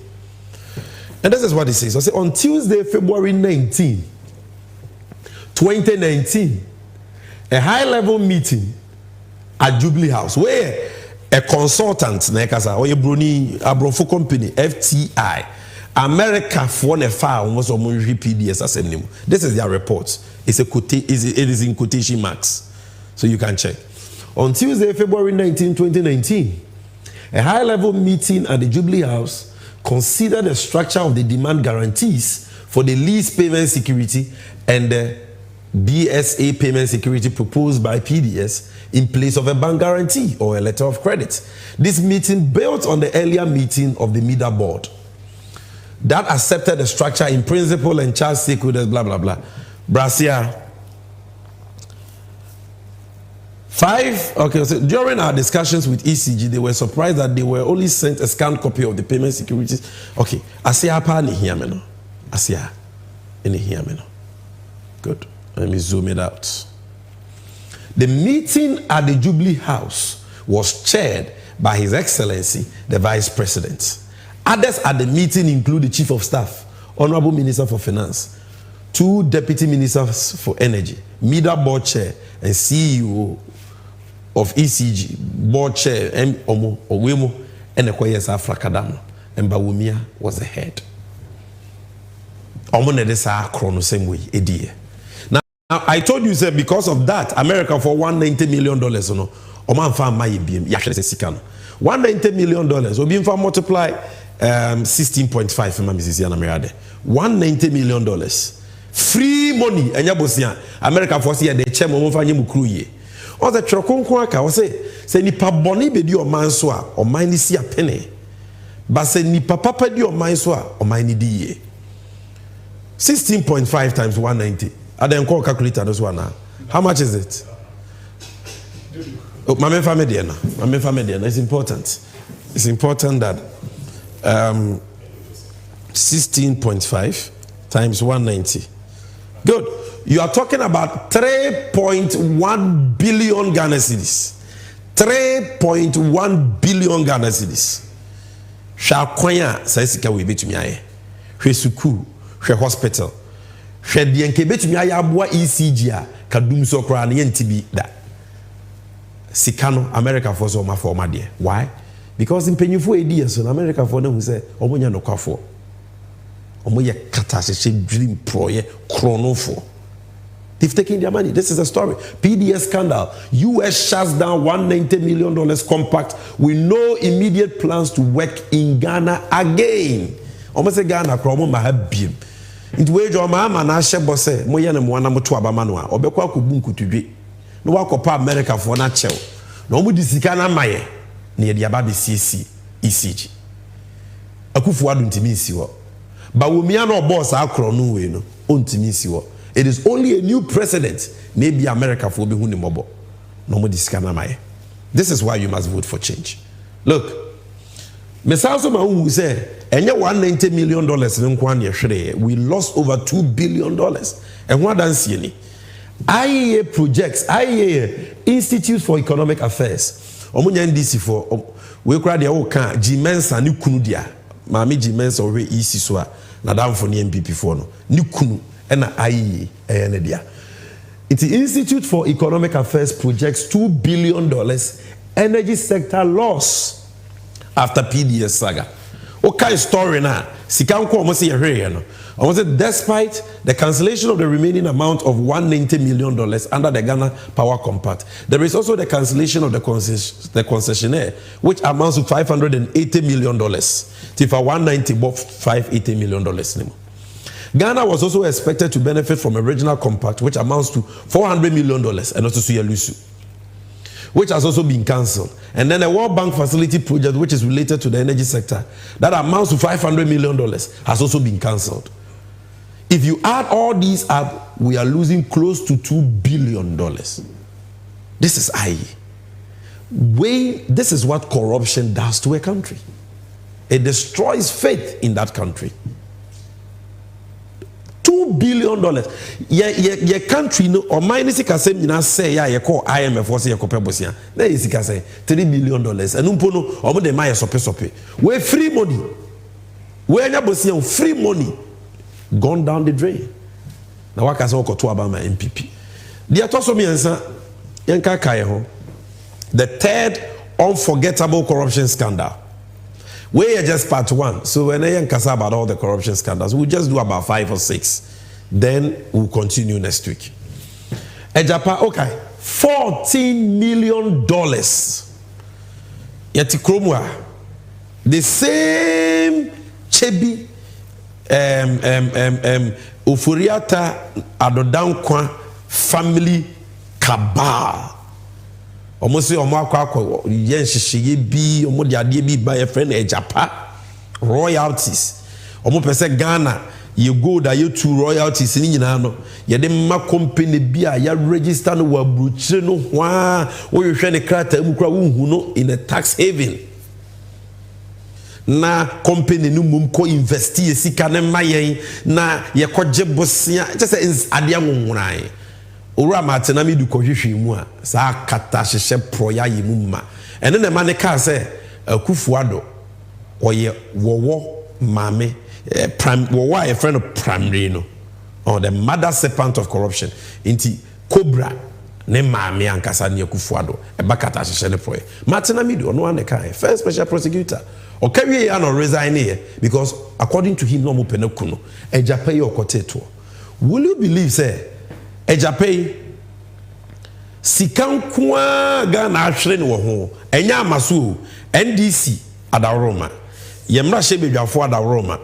And this is what it says. I say on Tuesday, February 19, 2019, a high-level meeting at Jubilee House where a consultant, or a Bruni Abronfo company, FTI, America for a file was on PDS as a name. This is their report. It is in quotation marks. So you can check. On Tuesday, February 19, 2019, a high-level meeting at the Jubilee House considered the structure of the demand guarantees for the lease payment security and the BSA payment security proposed by PDS in place of a bank guarantee or a letter of credit. This meeting built on the earlier meeting of the MIDA board that accepted the structure in principle and charged stakeholders, blah, blah, blah. Brasia. 5, okay, so during our discussions with ECG, they were surprised that they were only sent a scanned copy of the payment securities. Okay, Asia ni here me no. Asia ni here me no. Good. Let me zoom it out. The meeting at the Jubilee House was chaired by His Excellency, the Vice President. Others at the meeting include the Chief of Staff, Honorable Minister for Finance, 2 Deputy Ministers for Energy, MIDA Board Chair and CEO of ECG, Board Chair, Omo Owemo, and Ekwayes Afrakadam, and Bawumia was the head. Omo Nedesa Chrono same way, Edie. Now, I told you, sir, because of that, America for $190 million, no, Oman found my BM, Yasha Sikano. $190 million, Obim for multiply 16.5 in Mrs. America. $190 million. Free money, and Yabosia, America for the chairman of Mukruye. Or the Trokonkwaka, or say Nipa Boni be your manswa, or mine see a penny. But say Nipa Papa di your manswa, or mine DA. 16.5 times 190. I then call calculator this one now. How much is it? Oh, Mame Famediana. Mame Famediana. It's important. It's important that 16.5 times 190. Good. You are talking about 3.1 billion Ghana cedis. 3.1 billion Ghana cedis. Shakwanya says we be to me. She suku, she hospital. She dienke be to me abua ECG a kadum so kra na yentibi da. Sikano America for so ma for ma de. Why? Because in penyufo edi so America for na hu say omonya no kwafo. Omoye kata se dream proye chronofo. They've taken their money. This is the story. PDS scandal. US shuts down $190 million compact with no immediate plans to work in Ghana again. Almost a Ghana kromo mahabim. Into wage or mama na shebose moyana mwana mutu abamanwa obekwa kubunku tudwe no wakopa America for na chel no mu disika na maye na ye aba be CC ECG akufu adu ntimi nsiwo bawomia no boss akro no we no ontimi nsiwo. It is only a new president maybe America for be hu ni mobo no mu disika na maye. This is why you must vote for change. Look, Mesanso ma who say enye $190 million nkwa na hwere we lost over $2 billion. And what dance ye ni IEA projects IEA Institute for Economic Affairs omunya NDC for we kra de o kan Jimensa ni kunu dia maami Jimensa o we isi so a na damfo ni MPP for no ni kunu na IEA ne dia. It's the Institute for Economic Affairs projects $2 billion energy sector loss after PDS saga. Okay, story now. Sikanko almost say no. Almost despite the cancellation of the remaining amount of $190 million under the Ghana Power Compact, there is also the cancellation of the concessionaire, which amounts to $580 million. Tifa 190 bought $580 million. Ghana was also expected to benefit from a regional compact, which amounts to $400 million, and also Suyalusu, which has also been cancelled. And then a World Bank facility project, which is related to the energy sector, that amounts to $500 million, has also been cancelled. If you add all these up, we are losing close to $2 billion. This is IE. This is what corruption does to a country. It destroys faith in that country. $2 billion. Your country no or minus kasem you say ya you call IMF or say you copy bosia. There is say $3 billion. And umpono or de maya sope. We free money. We nya bosia free money gone down the drain. Na waka say okoto aba ma MPP. The atoso mi ansa yanka kai ho. The third unforgettable corruption scandal. We are just part 1. So when I kasa about all the corruption scandals, we'll just do about 5 or 6. Then we'll continue next week. Agyapa, okay. $14 million. Yeti Kromwa. The same Chebi Oforiata Adodankwa family cabal. Almost omo akwa yen hihye bi omo de ade bi ba ye friend Agyapa royalties. Omo pese Ghana ye go da ye two royalties ni nyina no ye de ma company bi a ya register no wa bruchire no hwa wo hwehwe ne krata mu kra wo hu no in a tax haven. Na company no mum ko invest ye sika ne mayen na ye kogye bosia just say ade anwonwuran owura matena mi du kohwehwe mu a sa kata hyehye proya ye mu ma ene ne ma ne ka say Akufuado oye wowo mame prime wowo a friend of primary no or the mother serpent of corruption inti cobra ne mame ankasa ne Akufuado e bakata hyehye ne proya matena mi du ono an ka first special prosecutor okawie ya no resign here because according to him no mo penakuno Agyapa ye okoteto. Will you believe say Agyapa sikankwa Ghana ahwere ne wo ho enya amaso NDC adaroma yemra hye bedwafo adaroma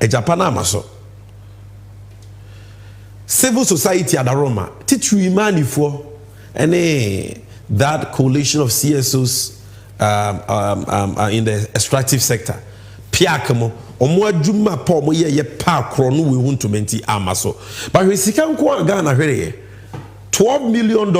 Agyapa na amaso civil society adaroma titru imanifo ene that coalition of CSOs in the extractive sector piakamo omo adwuma pa omo ye pa kro no we hu ntomenti amaso but we sika nko Ghana hwere $12 million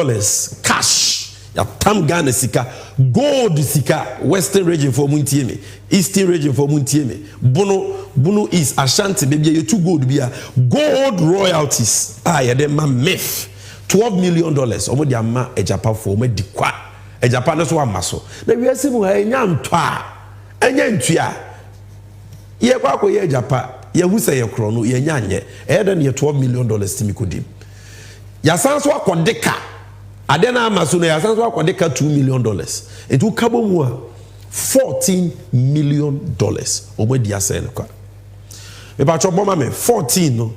cash ya tam Ghana sika gold sika western region for muntieme eastern region for muntieme bunu is Ashanti baby ye two gold bia gold royalties ya dem ma mef $12 million omo dia ma Agyapa for omo dikwa Agyapa no so amaso na wiase mu ha enya ntwa enya ntua ye kwa ye Agyapa ye hu se ye kro no ye nya anye eden ye $12 million timi kodim ya sanso akodeka ade na amaso no ya sanso akodeka $2 million etu kabo mu a $14 million omo dia se no kwa me ba chobo ma me 14 no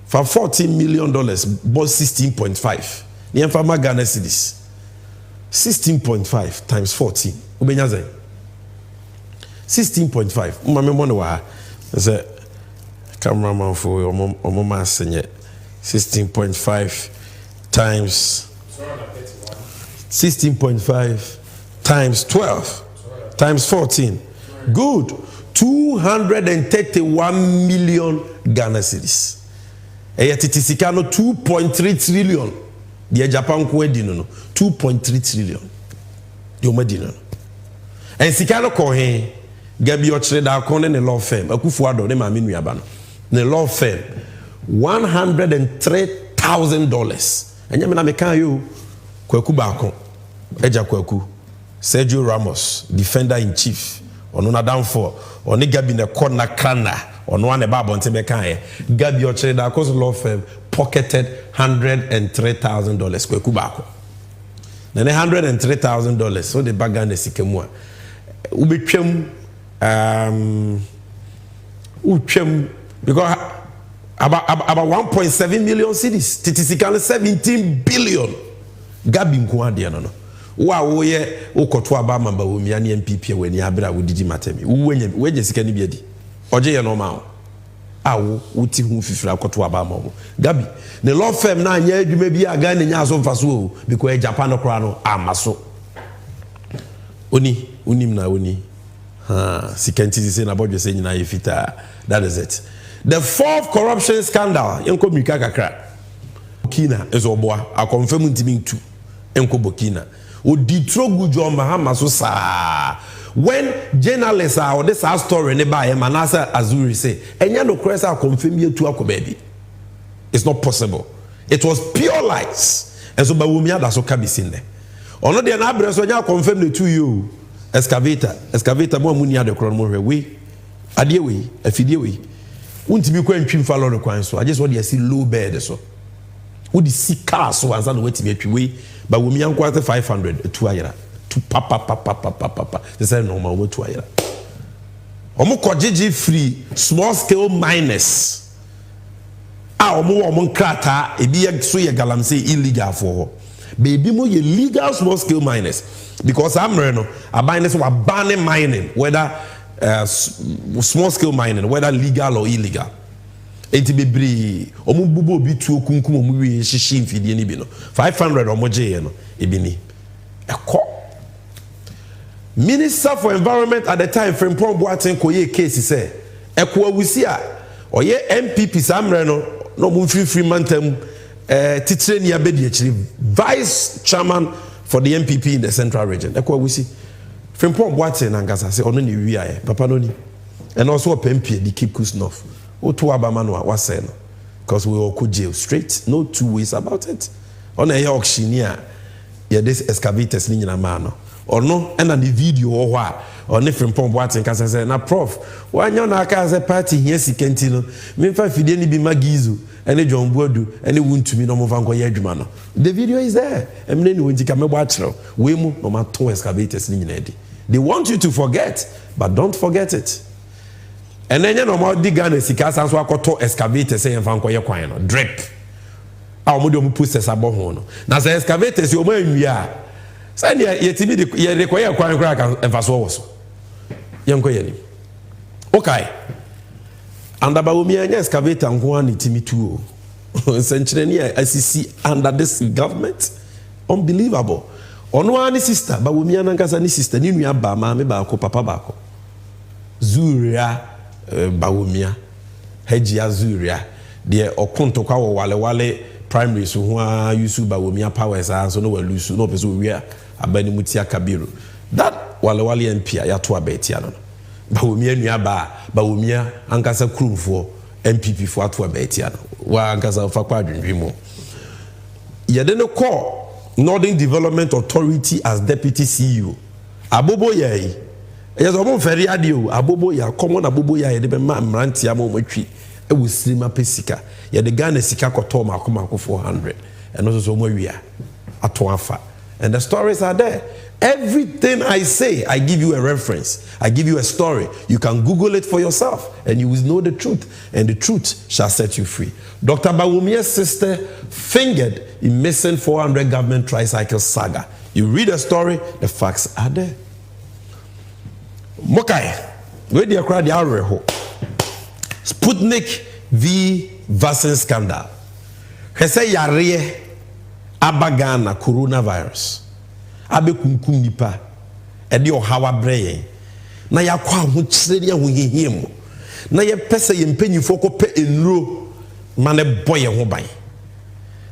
for $14 million but 16.5 ni emfa ma Ghana cedis 16.5 times 14 ubenya zai 16.5 mama me wa say cameraman for omo ma senye 16.5 times 16.5 times 12 times 14 good 231 million Ghana cedis titisika no 2.3 trillion the Japan ko edino no 2.3 trillion the omadino and sika no ko he gabi o kire da ko ne law firm Akufuado ne ma menu aba no ne law firm $103,000 enya me na me kan yo kwaku ba ko eja kwaku Sergio Ramos defender in chief ono na downfall oni gabi ne ko na krana ono ane ba bonte be kan he gabi o kire da ko law firm pocketed $103,000 kwaku ba ko na $103,000 so the bagan de sikemu a ubetwam because about 1.7 million cedis titisika 17 billion gabi nko ade no wa wo ye ukoto aba mamba wo mia ne MPP we ni abira wo didi matemi wo wenye sika ni biadi oje ye normal awo wuti hu fifira akoto aba mamba gabi ne law firm na anya adwuma bi aga ne nya aso mfaso o because Agyapa no kra no amaso unim na oni sikanti say na bodwe say nyina yefita that is it. The fourth corruption scandal enko mika kakra Burkina is oboa a confirm ntimi ntu enko Burkina o ditrogu jo mahama so sa when journalists are this our story ne ba Manasa Azuri say enya no cresa confirm ye tu akobabi it's not possible. It was pure lies and so ba wo mi ada so ka bisin ne ono de na abre so nya confirm the two you excavator mo amuni ade kro mo hwe we ade we afidie we untimi kwa ntwi mfa lord kwan so I just want to see low bed so wo di sika so anza no watimi atwi we ba wo mi anko 500 tu ayira tu papa they say no ma wo tu ayira omo kogege free small scale miners omo nkrata ebi so ye galamsey illegal for baby mo ye legal small scale miners because I'm no abine so banning mining whether small scale mining, whether legal or illegal. Enti bebre omu bubo bi tuo kunkum omu wi hihie mfidie ni bi no 500 omoje no ebi ni ekọ. Minister for Environment at the time Frimpong Boateng koye case say ekọ awusi a oye MPP samre no mu free mantam titire ni abedi akiri vice chairman for the MPP in the central region ekọ awusi Frimpong Boateng angasa say ono ni wi aye papa no ni and also a MP the keep cool snuff. Otu abamano was saying because we all could jail straight, no two ways about it. On a auctioneer, yeah, this excavators in a man or no, and on the video or what or different pump watching because I said, now, prof, why you're not as a party here, si Kentino, me if I didn't be Magizu, and a John Bodu, and it wouldn't to me no more van Goyedumano. The video is there, and then when you come a watcher, we move no matter two excavators in Nedi. They want you to forget, but don't forget it. And then you know more digger sika sans wa koto excavator say enfan koye kwan no drip a omo mu process abo ho no na say excavator si omo anwia say ne yetimi de ye koye kwan kra kan enfaso wo so yen koye ni okay and aba omi anya excavator nko an itimi tu o senchire ni asisi under this government unbelievable ono ani sister ba omi anankasa ni sister ni nua ba ma me ba ko papa ba ko Zuria Bawumia Hejia Zuria the Okontokwa wale primary so who Yusu Bawumia powers are so no we lose no person we are abani mutia kabiru that wale MP ya to abetia no Bawumia nuaba Bawumia ankasa krumfo MPP for to abetia no wa ankasa fa kwa adwendwemo yede no call Northern Development Authority as deputy CEO abobo yei. Yes, I'm very adio. Abobo ya common abobo ya de be ma mranti am omotwi e wo sirima pesika. Ya de Ghana sika koto ma akoma 400. And also so mo wia ato afa. And the stories are there. Everything I say, I give you a reference. I give you a story. You can Google it for yourself and you will know the truth. And the truth shall set you free. Dr. Bawumia's sister fingered in missing 400 government tricycle saga. You read the story, the facts are there. Mokai, where the crowd are Sputnik V vaccine scandal. Hese yare abagana coronavirus. Abe kunkum nipa. Edi ohawa breye. Na yakwa ho kyerede ho hihiem. Na ye pese ye mpanyifo ko pe enro mane boye ho ban.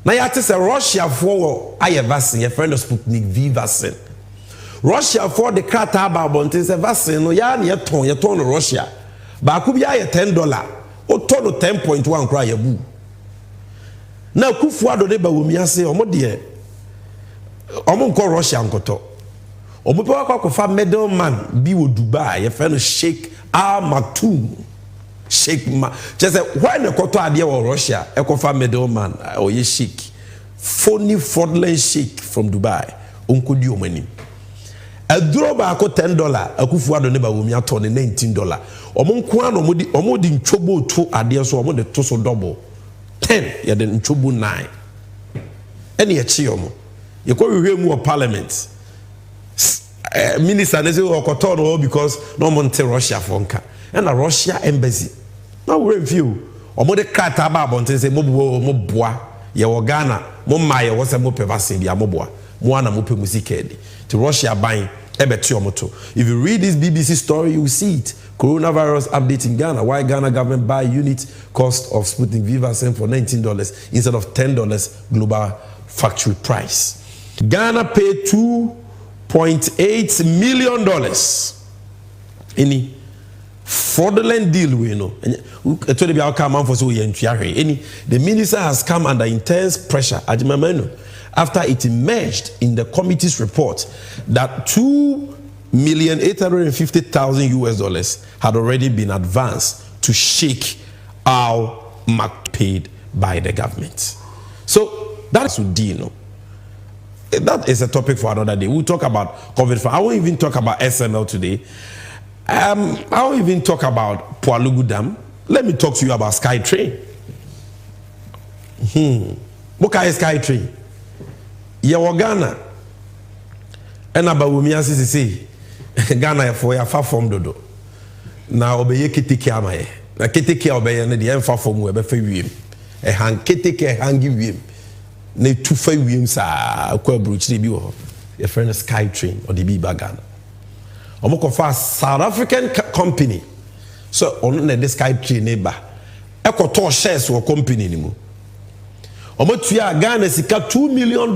Na ya te se Russia for aye vaccine ye friend of Sputnik V vaccine. Russia for the krata about is a vaccine no ya na ye ton Russia ba ku bia ye $10 o ton 10.1 kra ye bu na kufu ado de ba womi ase omo de omo nko Russia nkoto omo pe akwa middleman bi wo Dubai ye fe no Sheikh Al Maktoum Sheikh ma just why na koto ade wo Russia e ko fa middleman o ye Sheikh phony fraudulent Sheikh from Dubai onko di omani a droba ako $10 akufu ado ne ba womi ato ne $19 omo nko an omo di nchobo to ade so omo de to so double 10 ya de nchobo 9 ene ye chi omo ye ko hwehwe mu o parliament minister ne say okoto no because no mo nte Russia for nka and a Russia embassy na we review omo de krata ba abonten say mo boa ye wo Ghana mo ma ye wo se mo pe vaccine bia mo boa mo ana mo pe musikedi to Russia buying ebetuomoto. If you read this BBC story, you will see it. Coronavirus update in Ghana. Why Ghana government buy unit cost of Sputnik V vaccine for $19 instead of $10 global factory price. Ghana paid $2.8 million. Any fraudulent deal we know. The minister has come under intense pressure after it emerged in the committee's report that $2,850,000 had already been advanced to Sheikh Al Maktoum paid by the government. So that's Udino. That is a topic for another day. We'll talk about COVID. I won't even talk about SML today. I won't even talk about Pualugu Dam. Let me talk to you about SkyTrain. What is SkyTrain? Yawa Ghana and about Wumia Sisi Ghana for your far from Dodo. na obeye keteke amaye na keteke obeye ne de emfa fom we be fa wiem e han keteke hangi wiem na tu fa wiem sa akwa bruchiri bi wo your friend Sky Train or the B Bagan. Omokofa South African company. So on the Sky Train neighbor. Eko to shares or company ni mu. Omotuya Ghana sika $2 million.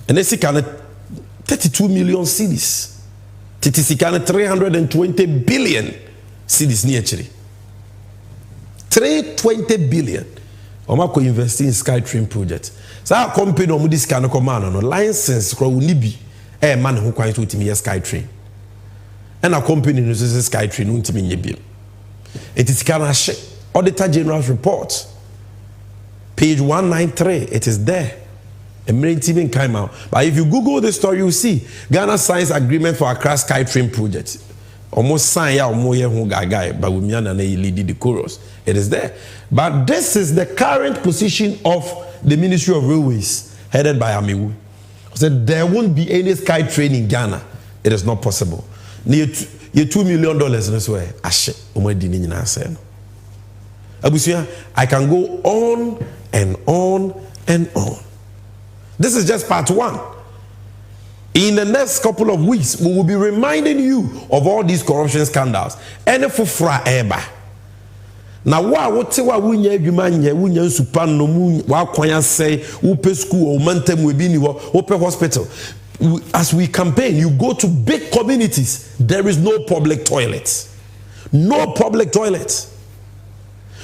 And they sika 32 million cedis. Titi sika 320 billion cedis ni actually. 320 billion. Omako invest in Sky Train project. So our company omo this kind of command no license kro uni bi man ho kwan to timi Sky Train. And our company no say Sky Train no timi nye bi. It is kind of Auditor General's report. Page 193, it is there. A minute even came out. But if you Google the story, you see Ghana signs agreement for Accra Sky Train project. Almost sign ya omoye hu gaga but we na lead the chorus. It is there. But this is the current position of the Ministry of Railways headed by Amiwu. Said there won't be any Sky Train in Ghana. It is not possible. Near $2 million in this way. Ashe umadi ni nyina say no. Abusia, I can go on and on and on. This is just part one. In the next couple of weeks, we will be reminding you of all these corruption scandals. And for fra eba. Now, what we wunya adwuma wunya nsupan no mu wa kwanya say upe school or mantem we bi ni upe hospital. As we campaign, you go to big communities, there is no public toilets. No public toilets.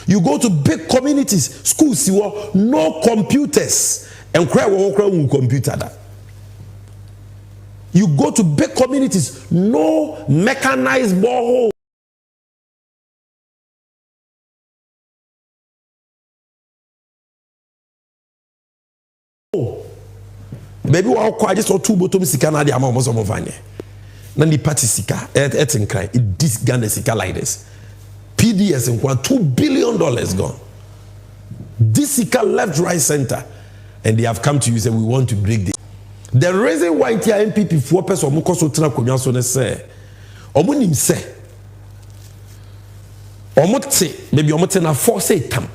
You go to big communities, schools, no computers. And cry computer that. You go to big communities, no mechanized borehole. Baby, I just saw 2 bottom sika na the amount of money. Then the party sika, it's cry. It this Ghana sika like this. PDS in $2 billion gone. This sika left, right, center. And they have come to you and say, we want to break this. The reason why the MPP 4 person omo koso tena konwa so ne say omo nim say omo te maybe omo te na force tam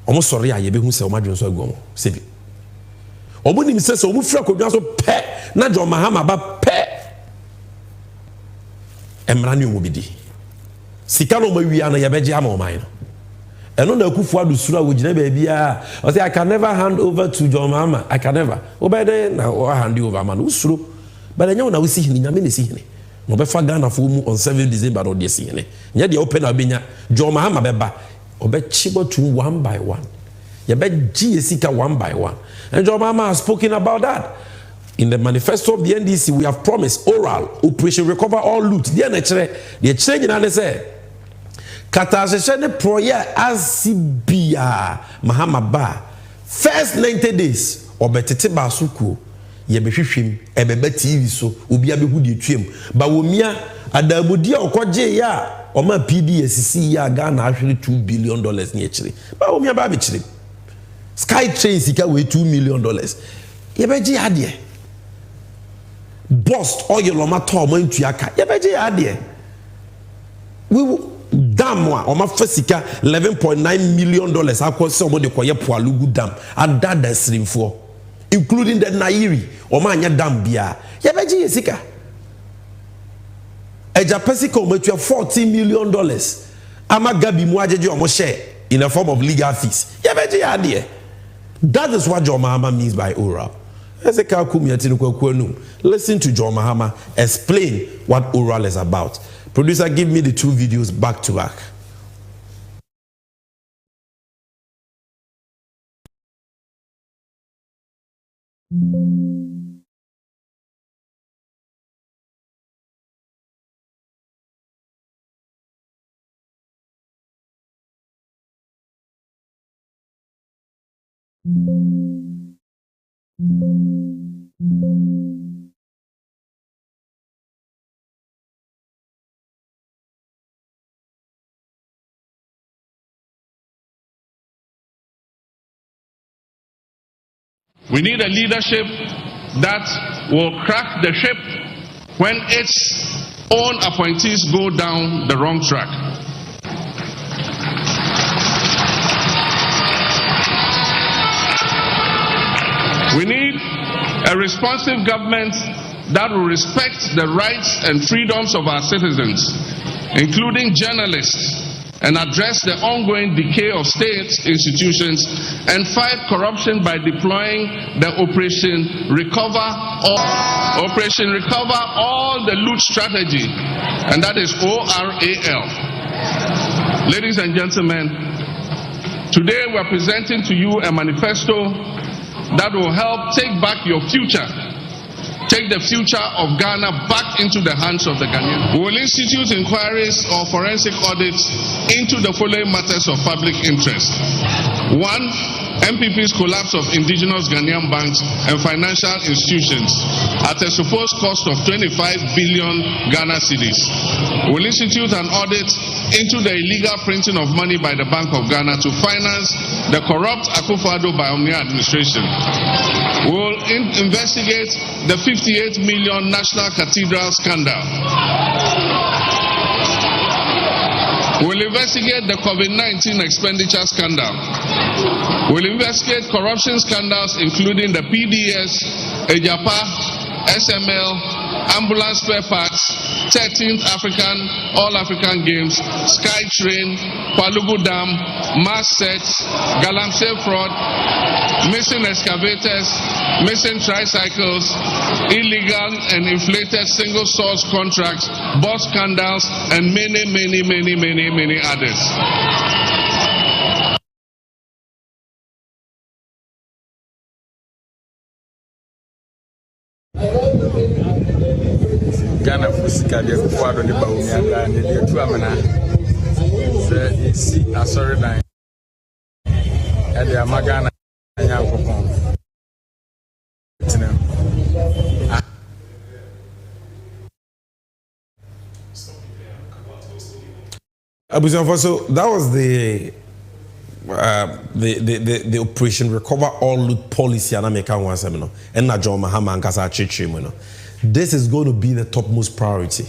omo sorry aye be hu say omo adwen so agu omo sebi omo nim say omo fira konwa so pe na John Mahama ba pe emra ni omo bidi sika no ma wi ana ye beje ama oman no eno na akufu adusura wo gina ba bia o say I can never hand over to John Mahama. I can never obede na o hand you over man usuro but enye na wo si hini nyame ne si hini no be fa Ghana fo mu on 7 December no de si hini nya de open na benya John Mahama beba obe chibo to one by one ye be gi esika one by one and John Mahama has spoken about that in the manifesto of the NDC. We have promised oral operation recover all loot there na chere de chere nyina ne say Katasheshe ne proye azibia Mahama ba first 90 days obetete ba suku ye behwehwem ebebe TV so obi abehu de tuem ba womia adamudi okoje ya oma PDSC ya Ghana ahwere $2 billion ni ekire ba womia ba be kire Sky Train sika we $2 million ye beje ade Bust oil o ma to mo ntuaka ye beje ade we dam wa o ma fasika $11.9 million akose omo de koye Poalugu dam adada srimfo including the Nairi o ma anya dam bia ye beji yesika Agyapa sika o matua $14 million ama gabi mu ajeje o mo share in the form of legal fees ye beji ade. That is what John Mahama means by oral. Listen to John Mahama explain what oral is about. Producer, give me the 2 videos back to back. We need a leadership that will crack the ship when its own appointees go down the wrong track. We need a responsive government that will respect the rights and freedoms of our citizens, including journalists, and address the ongoing decay of state institutions and fight corruption by deploying the Operation Recover All the Loot strategy, and that is ORAL. Ladies and gentlemen, today we are presenting to you a manifesto that will help take back your future. Take the future of Ghana back into the hands of the Ghanaians. We will institute inquiries or forensic audits into the following matters of public interest. 1. MPP's collapse of indigenous Ghanaian banks and financial institutions at a supposed cost of 25 billion Ghana cedis. We will institute an audit into the illegal printing of money by the Bank of Ghana to finance the corrupt Akufo-Addo Bawumia administration. We will investigate the 58 million National Cathedral scandal. We will investigate the COVID-19 expenditure scandal. We will investigate corruption scandals including the PDS, Agyapa, SML, ambulance spare parts, 13th All-African Games, SkyTrain, Kwalugu Dam, mass sets, Galamsey fraud, missing excavators, missing tricycles, illegal and inflated single source contracts, bus scandals, and many others. Ghana Fusika de Kuado de Bawumia and the Tuamana. See, I sorry, and the Amagana and Yankopon. So that was the Operation Recover All Loot policy and American one seminar. And na John Mahama and Kasa Chichimino. This is going to be the topmost priority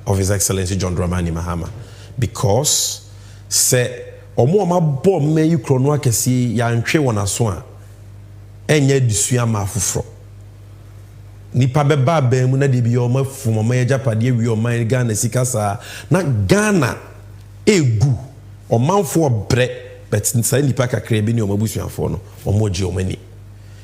of His Excellency John Dramani Mahama, because say omo ma bom me yukrono akesi ya ntwe wona so a enye disua ma afofro nipa beba ba mu na de bi o ma fum ma Agyapa de wi o man Ghana sikasa na Ghana egu o manfo bre but say nipa kakra bi ni o mabusuafo no o moji o mani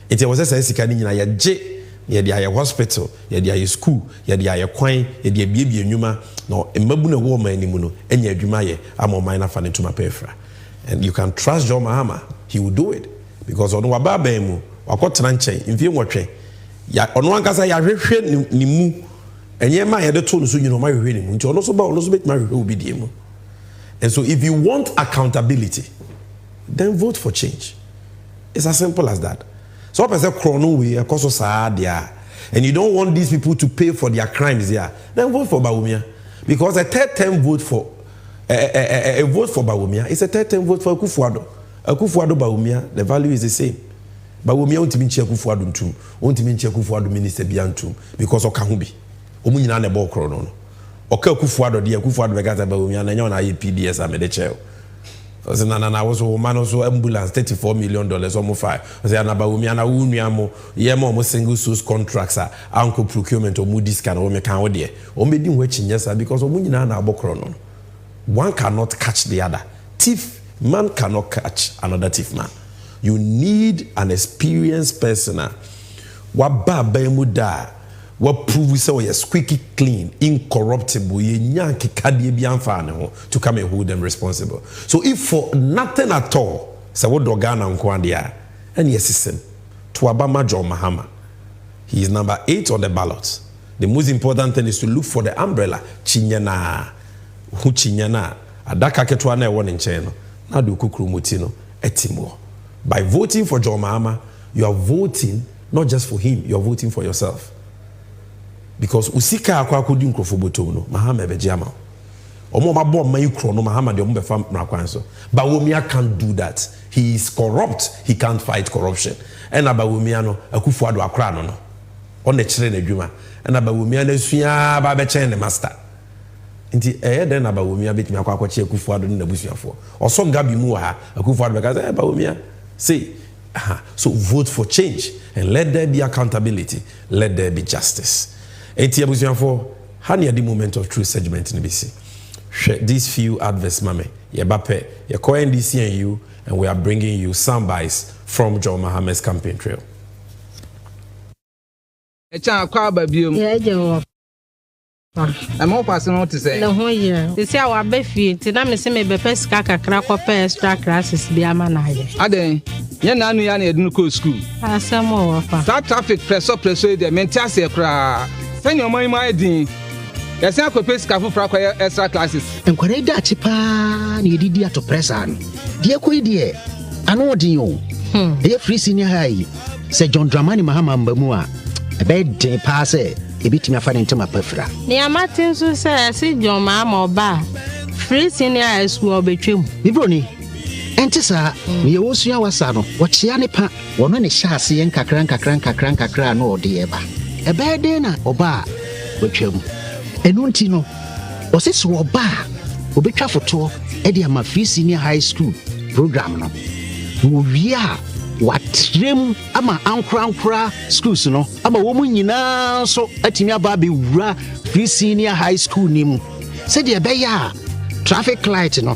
enti wo say sika ni nyina ya je ye dia hospital ye dia school ye dia kwan ye dia biebie nwuma no emmabu na wo man animu no enya adwuma ye amoman na fa ne tuma pefra. And you can trust John Mahama, he will do it, because ono wababa mu wakotena nchen mfie nwotwe ya ono ankasa ya hwehwe ni mu enye ma ye de to no so nyino ma hwehwe ni mu nti ono so ba ono so bet ma hwehwe obi die mu. And so if you want accountability, then vote for change. It's as simple as that. So person chrono we akoso saa dia, and you don't want these people to pay for their crimes here, then vote for Bawumia, because a third term vote for a vote for Bawumia is a third term vote for Akufo-Addo. Akufo-Addo Bawumia, the value is the same. Bawumia won't mean Akufo-Addo ntum, won't mean Akufo-Addo minister biantum, because okahubi omunyina na ball chrono no oka Akufo-Addo dia Akufo-Addo begata Bawumia na nyona PDS amedechel. So na was woman also ambulance $34 million almost 5. So na Bawumia na unuamo yemo mo single source contracts anko procurement or Moody's can o me kan o de o me din wechi nyesa, because omunyina na abokro no. One cannot catch the other. Thief man cannot catch another thief man. You need an experienced person. What baba muda, what prove so you squeaky clean, incorruptible, to come and hold them responsible. So if for nothing at all, so what Dogana Nkwandia, and yes, listen, to Abama John Mahama, he is number 8 on the ballot. The most important thing is to look for the umbrella. Chinyana. Huchinyana adaka ketwa na ewo ne nchen no na do kukuru mutino etimo. By voting for John Mahama, you are voting not just for him, you are voting for yourself, because usika akwa akodi nkrofo botom no Mahama ebeje ama omo ma bom man ikro no Mahama de omo be fam nakwan so. Bawumia can't do that. He is corrupt, he can't fight corruption. And Bawumia no Akufo-Addo akra no on the chire na dwuma, and Bawumia na sua ba be chen ne master. nti den abawomia betimi akwache Akufo-Addo na busuafo oso ngabi mu ha Akufo-Addo because abawomia say so vote for change and let there be accountability, let there be justice. Enti abusuafo hani at the moment of true segment in BC. These few adverts mame yebape ye call NDC and you, and we are bringing you some bites from John Mahama's campaign trail. I'm all passing on to say. No, yeah. They say our beefy, Tinam is me bepesca crack up extra classes be a man. Ade, Yananu Yan Educo school. Ah, some more. That traffic press up, persuade the mentas cra. Send your money, my dean. Yes, I could pay scafu for extra classes. And quite that chipa, you did to press on. Dear Quay, dear, I know you. Dear free senior high, said John Dramani Mahama Bamua. A bed day pass it. A bit me a fan into my perfra. Near Martin so says, John Mamma or Bar. Free senior high school between Bibroni. And Tessa, we also our son, what Chianipa, one on a chassis and cacran, no dear. A bad dinner or bar, which and Untino was it so bar, will be careful to Eddie my free senior high school program. We are. What trim ama ankra schools no ama woman nyina so atimi ababe wura free senior high school nim said the beya traffic light no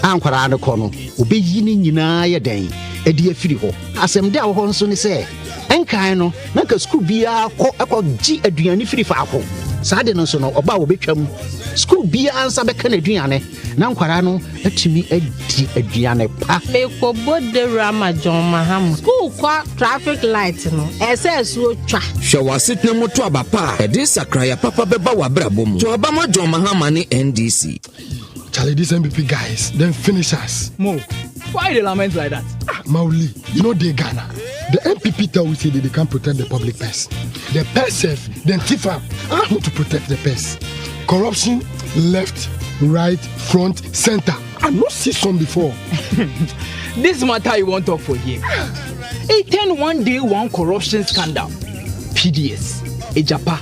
ankwara no kono obeyi ni nyina ye den e de afiri ho asem de wo nso ni se enkan no na ka school bia akɔgye aduane firi fa akɔ saa de no so no oba wo betwam school bia ansa be kan aduane na nkwara no atimi adi aduane pa me ko bode rama John Mahama school kwa traffic light no ss wo twa hwe wasetna moto abapa e de sakraya papa beba wabrabo mu to abama John Mahama ni NDC. Charlie, these MPP guys, then finish us. Mo, why they lament like that? Mauli, you know they Ghana. The MPP tell we say that they can't protect the public purse. The purse safe, then TIFA, I want to protect the purse. Corruption, left, right, front, center. I not see some before. This matter you won't talk for here. 1 day one corruption scandal. PDS, Agyapa,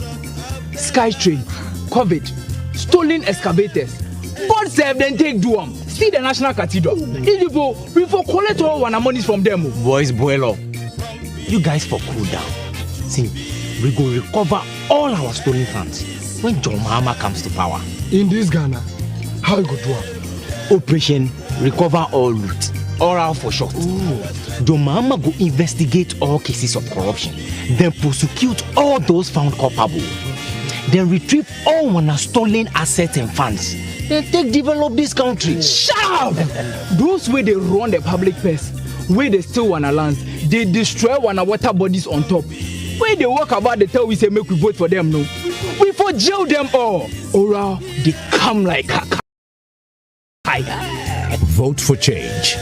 Skytrain, COVID, stolen excavators. God save then take duam. See the National Cathedral. If we for collect all our monies from them. Boys boil up. You guys for cool down. See, we go recover all our stolen funds when John Mahama comes to power. In this Ghana, how you go do it? Operation Recover All Loot. Oral for short. John Mahama go investigate all cases of corruption, then prosecute all those found culpable, then retrieve all our stolen assets and funds. They take develop this country. Shut up! Those way they run the public purse, where they steal one land, they destroy one water bodies on top. Where they walk about, they tell we say make we vote for them, no. We for jail them all. Or they come like a Vote for change.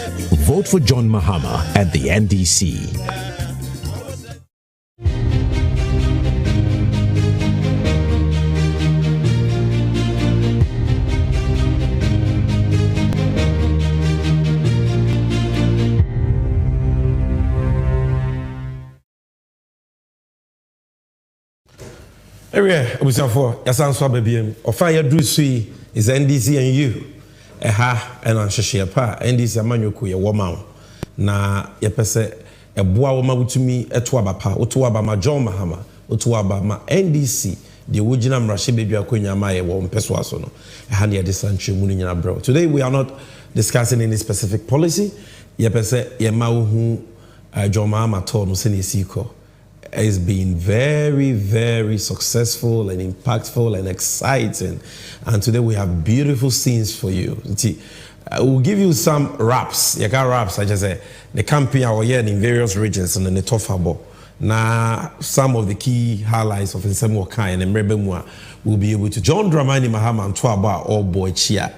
Vote for John Mahama and the NDC. Area Busafo, Yasanso Babiem, or Fire Drusui is NDC and you. And Anshiapa, NDC Amanyuku, a woman. Na Yapese, a boa woman to me, a Tuabapa, Utuaba, John Mahama, Utuaba, ma NDC, the Wujinam Rashi Baby Akunya Maya, one Peswasono, a Hania de Sanchi Munina Bro. Today we are not discussing any specific policy. Yapese, Yamau, John Mahama told Musini Siko. Has been very, very successful and impactful and exciting. And today we have beautiful scenes for you. We'll give you some raps. You got raps, I just say, the campaign our year in various regions and the Tofabo. Now, some of the key highlights of Nsemo Kai and Mrebemwa will be able to. John Dramani Mahama and Tuaba, all boy Chia.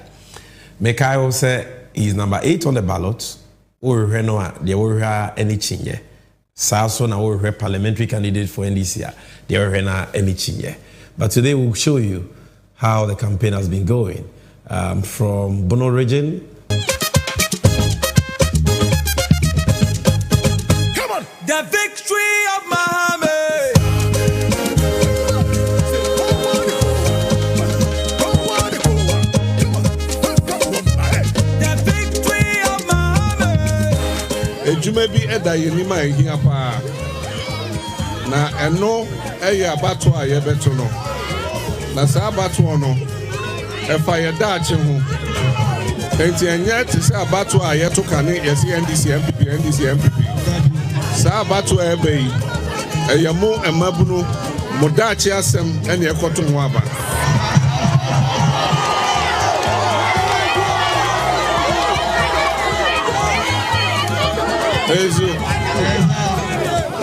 Mekayo say he's number 8 on the ballot. Or Renoa, the Ora any chinye. Saso na we parliamentary candidate for NDC. They are anything. But today we'll show you how the campaign has been going from Bono region. Come on, the victory of Mahama. edwuma bi eda yenima ehia pa na eno eya abato a yebeto no na sa abato no efa yeda ache ho enti enye te se abato a yeto kane yesi NDC MPP sa abato ebe yi eyamo emabunu modachi asem ene ekoto ho aba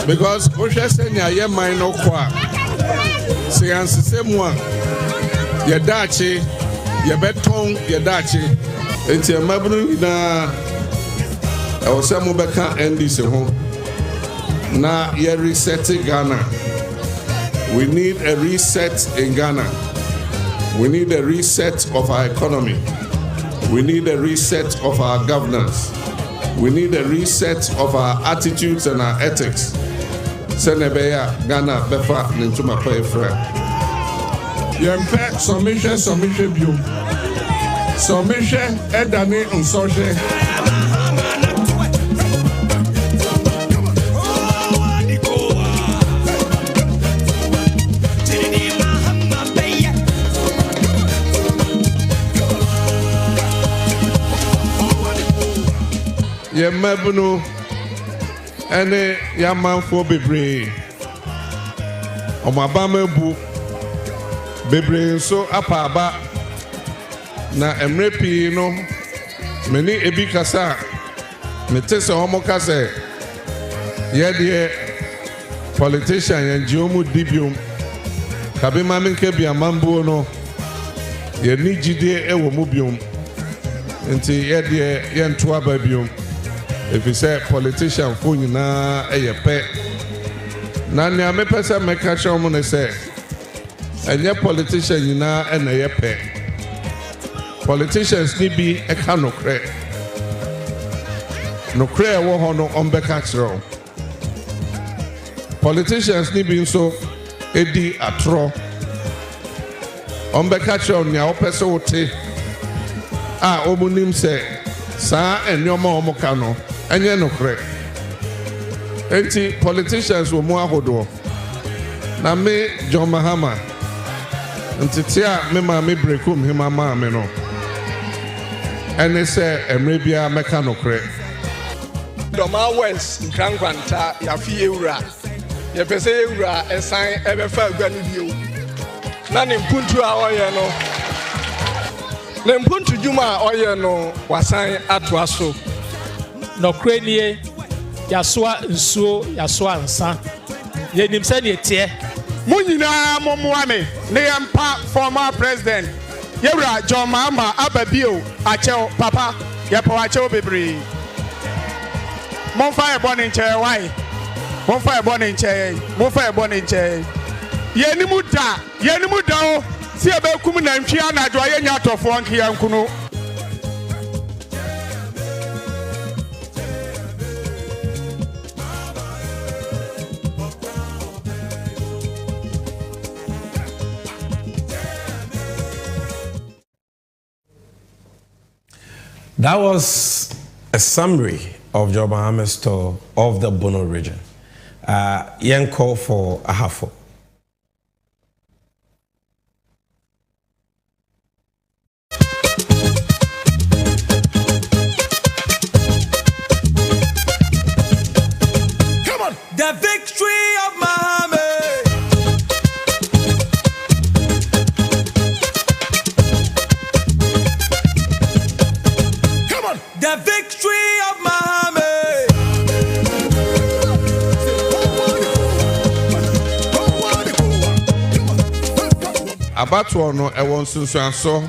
because Osha Senya ye minor kwa say ansemu a ye dachi ye beton ye dachi enti emabunu na osemu beka NDC ho na ye reset Ghana. We need a reset in Ghana. We need a reset of our economy. We need a reset of our governance. We need a reset of our attitudes and our ethics. Senebeya Ghana befa nintuma pay friend. Yempe submission biom. Submission edane unsoje. Yemabunu ene yamanfo bebre omabama bu bebre so apaba na emrepi no meni ebi kasa metese homo kasa ye politician yanjiomu dibium kabe maminke bia mambu no ye ni jide ewo mu biom nti ye de ye nto aba biom. If you say politician phone na eyepe na ne amepesa meka chomo ne say enye politician na na eyepe politicians ni bi eka nokre wo ho no ombeka chiro politicians ni bi nso edi atro ombeka chiro nya opese wote a omunim say sa enyoma omoka no enye nokre enti politicians wo mu ahodo na me John Mahama enti me ma me breakum hima ma me no ene se emre bia meka nokre Doma West nkankwanta ya fi ewura ye pese ewura esan ebefa agwani bio na ne mpuntu a oye no ne mpuntu juma oye no wasan ato aso no krenie yasoa nsuo yasoa nsa yenim se ne tie munyina momoame ne yampa former president yewura John Mahama ababio achew papa yepa achew bebre monfa e boni nche why monfa e boni nche yenimu da o si ebekum na ntwi anadwo ayenya atofo nkia nkunu. That was a summary of John Mahama's tour of the Bono region. Yen call for a half. Come on, the victory of Muhammad. The victory of Muhammad. Abatu no ewon sunsuanso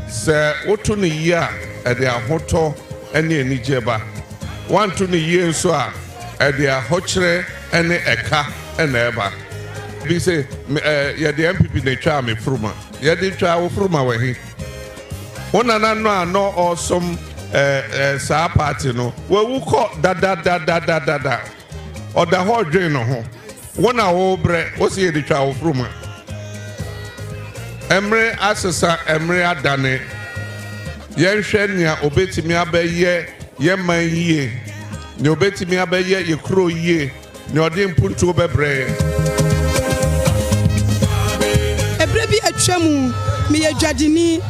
se wotu ne yi a ede ahoto ene anijeba wantu ne yi nso a ede ahokyere ene eka ene eba bi se ye de MPP ne twa me fruma ye de twa wo fruma we hi wona na no ano awesome sa party no we ko da oda ho dwen no ho wona wo bre wo se ye de twa wo fruma emre asesa emre adane yenhwe nia obetimi abaye ye man yie ne obetimi abeye ye kuro yie ne ode mpuntu bebre ebrebi atwam me ye dwadini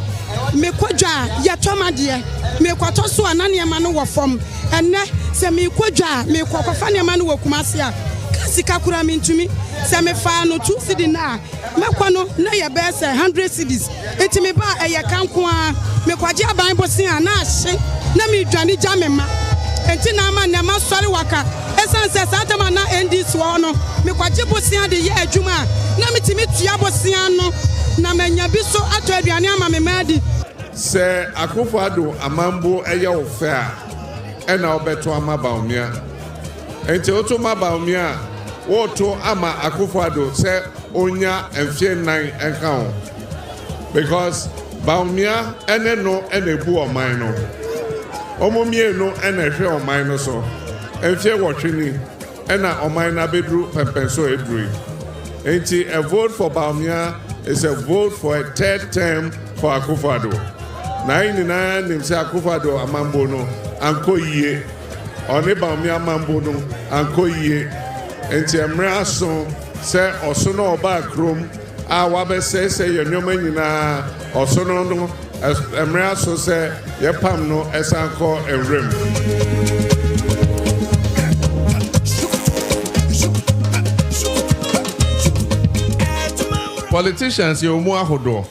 me kodwa ye tomade me kwato so anane ma no wo fom enne se me kodwa me kokofa ne ma no wo kumase a kasika kura me ntumi se me fa no 2 cedi na mekwa no na ye be se 100 cedis enti me ba eye kanko a me kwaje aban bosin a na ahye na me dwane gya me ma enti na ma na ma sori waka esan se satama na NDC wo no me kwaje bosin de ye adwuma na me timi tua bosin no na manya bi so ato aduane ama me madi se Akufo-Addo amambo eye ofe a ena obeto amabaomia enti oto mabaomia woto ama Akufo-Addo se onya emfie nan enka ho because baomia ene no ene bu oman no omomie no ene hwe oman no so emfie wotwini ena oman na bedru pempenso edru enti a vote for baomia is a vote for a third term for Akufo-Addo na inina nimse Akufo-Addo amambo no anko yie oni baomia amambo no anko yie enti emre aso se oso no oba krom a wabese se yenoma nyina oso no emre aso se yepam no esanko enrem politicians you mu ahodo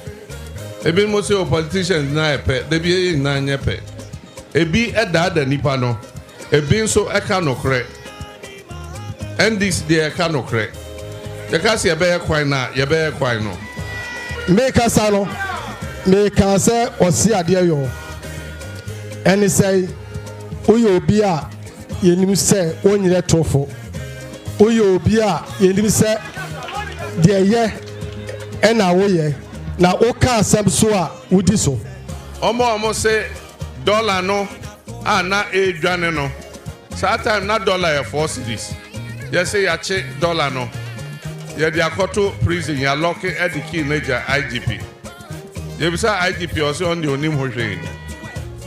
ebi mo say politicians na epe debi na nyepe ebi eda nipa no ebi nso eka nokre NDC de eka nokre ye ka se ebe kwan na ye be kwan no make asalo me ka se osi ade yo eni say oyo obi a yenim se onyire tofo oyo obi a yenim se de ye ena woye na oka asem so a wudi so omo say dollar no ana edwane no saa time na dollar e 4 cedis yes say ya che dollar no ye dia koto prison ya lock ediki naja IGP ye bisa IGP o say on the onim hohwe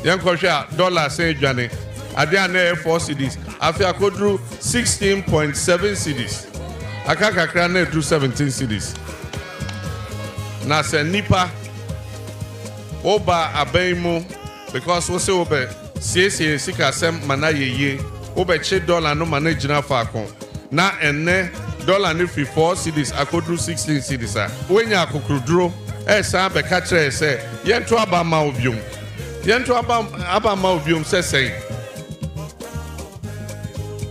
yen ko hwe dollar say edwane ade ana 4 cedis afi akodru 16.7 cedis akaka kra na edru 17 cedis na se nipa oba abaimu because we say obe sie sika sem mana yeye obe che dollar no mana gina fa akon na enne dollar ni 4 cedis akodru 16 cedis a wenya akokrudro sa be ka kire se yento aba ma obium se sei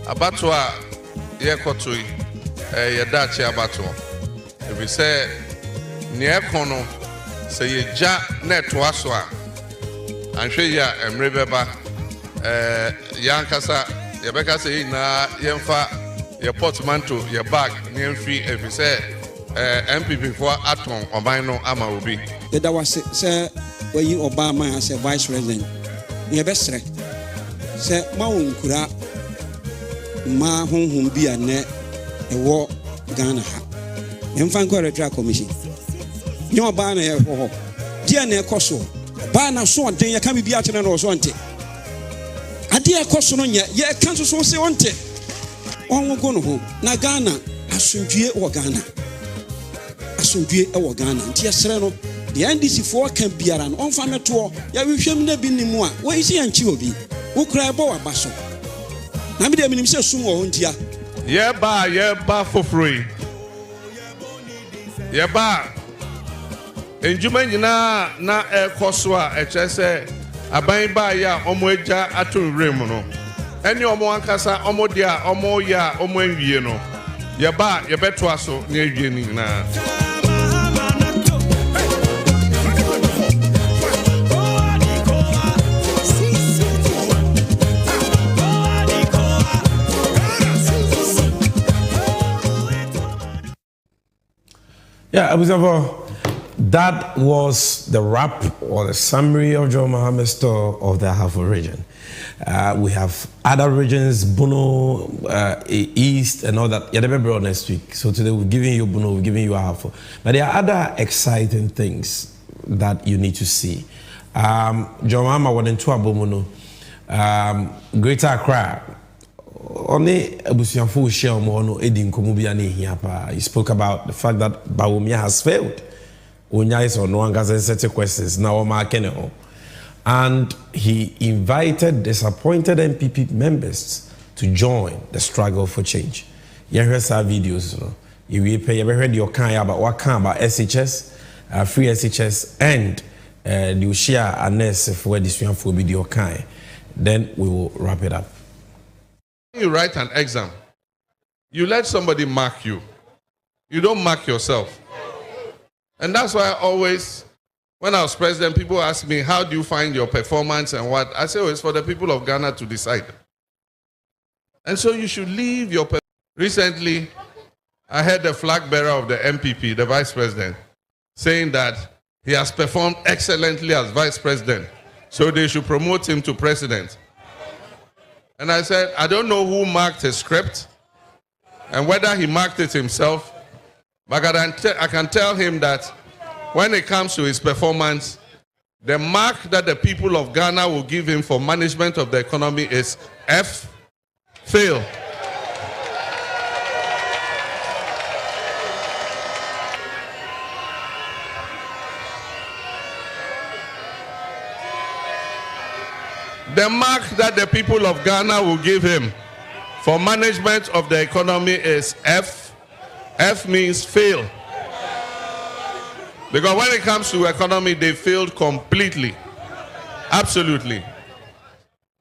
abato a ye kotoi ye dachi abato ebi se ni ekono se ye ja neto aso a anhwe ya emre beba yankasa ye beka se na yemfa ye portmanteau ye bag ni emfi ebi se MPP for aton oban no ama obi da wase se wayi Obama as a vice president ye besre se ma wonkura ma honhom bia ne ewo Ghana ha emfa nko electoral commission nye Obama na ye ho dia na ekoso ba na so den ye kam bia tene no so nte ade ekoso no nye ye kan so se onte onwo go no ho na Ghana asundue wo Ghana nti yesre no the NDC for can biara no onfa meto ya hwehwem na bi nimu a wo isi yanchi obi wo kra ebo wa baso na me de minim se sum wo ntia ye ba fofroi ye ba enjuma nyina na ekoso a echese aban ba ya omo eja atonrem no eni omo ankasa omo dia omo ya omo anwie no ye ba ye beto aso na awie ni na Yeah, observer, that was the wrap or the summary of John Mohammed's tour of the Ahafo region. We have other regions, Bono, East, and all that. Yeah, they'll be next week. So today we're giving you Bono, we're giving you Ahafo. But there are other exciting things that you need to see. John Mohammed went into Abomono, Greater Accra. only abusianfo share mo no edi nkomo bia na ehia pa. You spoke about the fact that Bawumia has failed. Onya is on one gazette set questions now o ma kene ho. And he invited disappointed MPP members to join the struggle for change. You heard some videos, no? You heard your kind about what kind about SHS, free SHS, and you share a nurse for this one for video kind. Then we will wrap it up. You write an exam, you let somebody mark you. You don't mark yourself. And that's why I always, when I was president, people ask me, how do you find your performance and what? I say, oh, it's for the people of Ghana to decide. And so you should leave your... Recently, I heard the flag bearer of the MPP, the vice president, saying that he has performed excellently as vice president, so they should promote him to president. And I said, I don't know who marked his script and whether he marked it himself, but I can tell him that when it comes to his performance, the mark that the people of Ghana will give him for management of the economy is F, fail. The mark that the people of Ghana will give him for management of the economy is F. F means fail. Because when it comes to economy, they failed completely. Absolutely.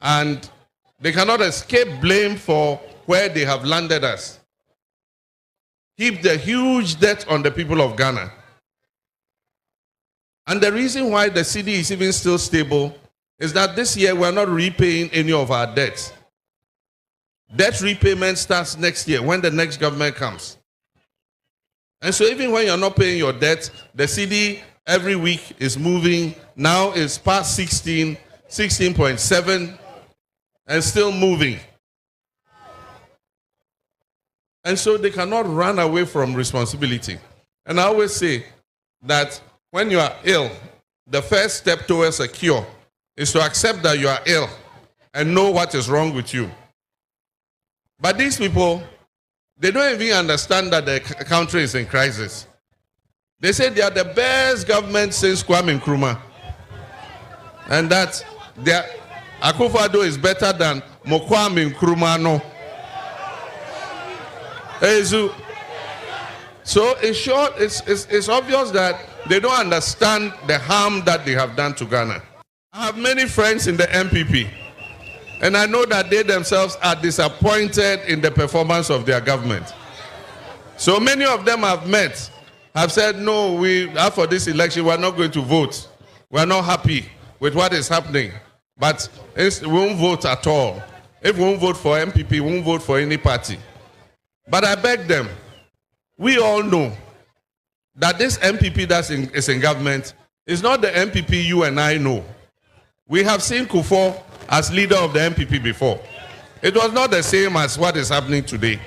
And they cannot escape blame for where they have landed us. Keep the huge debt on the people of Ghana. And the reason why the cedi is even still stable is that this year we're not repaying any of our debts. Debt repayment starts next year when the next government comes. And so even when you're not paying your debt, the cedi every week is moving. Now it's past 16, 16.7, and still moving. And so they cannot run away from responsibility. And I always say that when you are ill, the first step towards a cure is to accept that you are ill and know what is wrong with you. But these people, they don't even understand that the country is in crisis. They say they are the best government since Kwame Nkrumah. And that Akufo-Addo is better than Kwame Nkrumah no. So in short, it's obvious that they don't understand the harm that they have done to Ghana. I have many friends in the MPP, and I know that they themselves are disappointed in the performance of their government. So many of them I've met have said, no, after this election, we're not going to vote. We're not happy with what is happening, but we won't vote at all. If we won't vote for MPP, we won't vote for any party. But I beg them, we all know that this MPP that is in government is not the MPP you and I know. We have seen Kufuor as leader of the MPP before. It was not the same as what is happening today.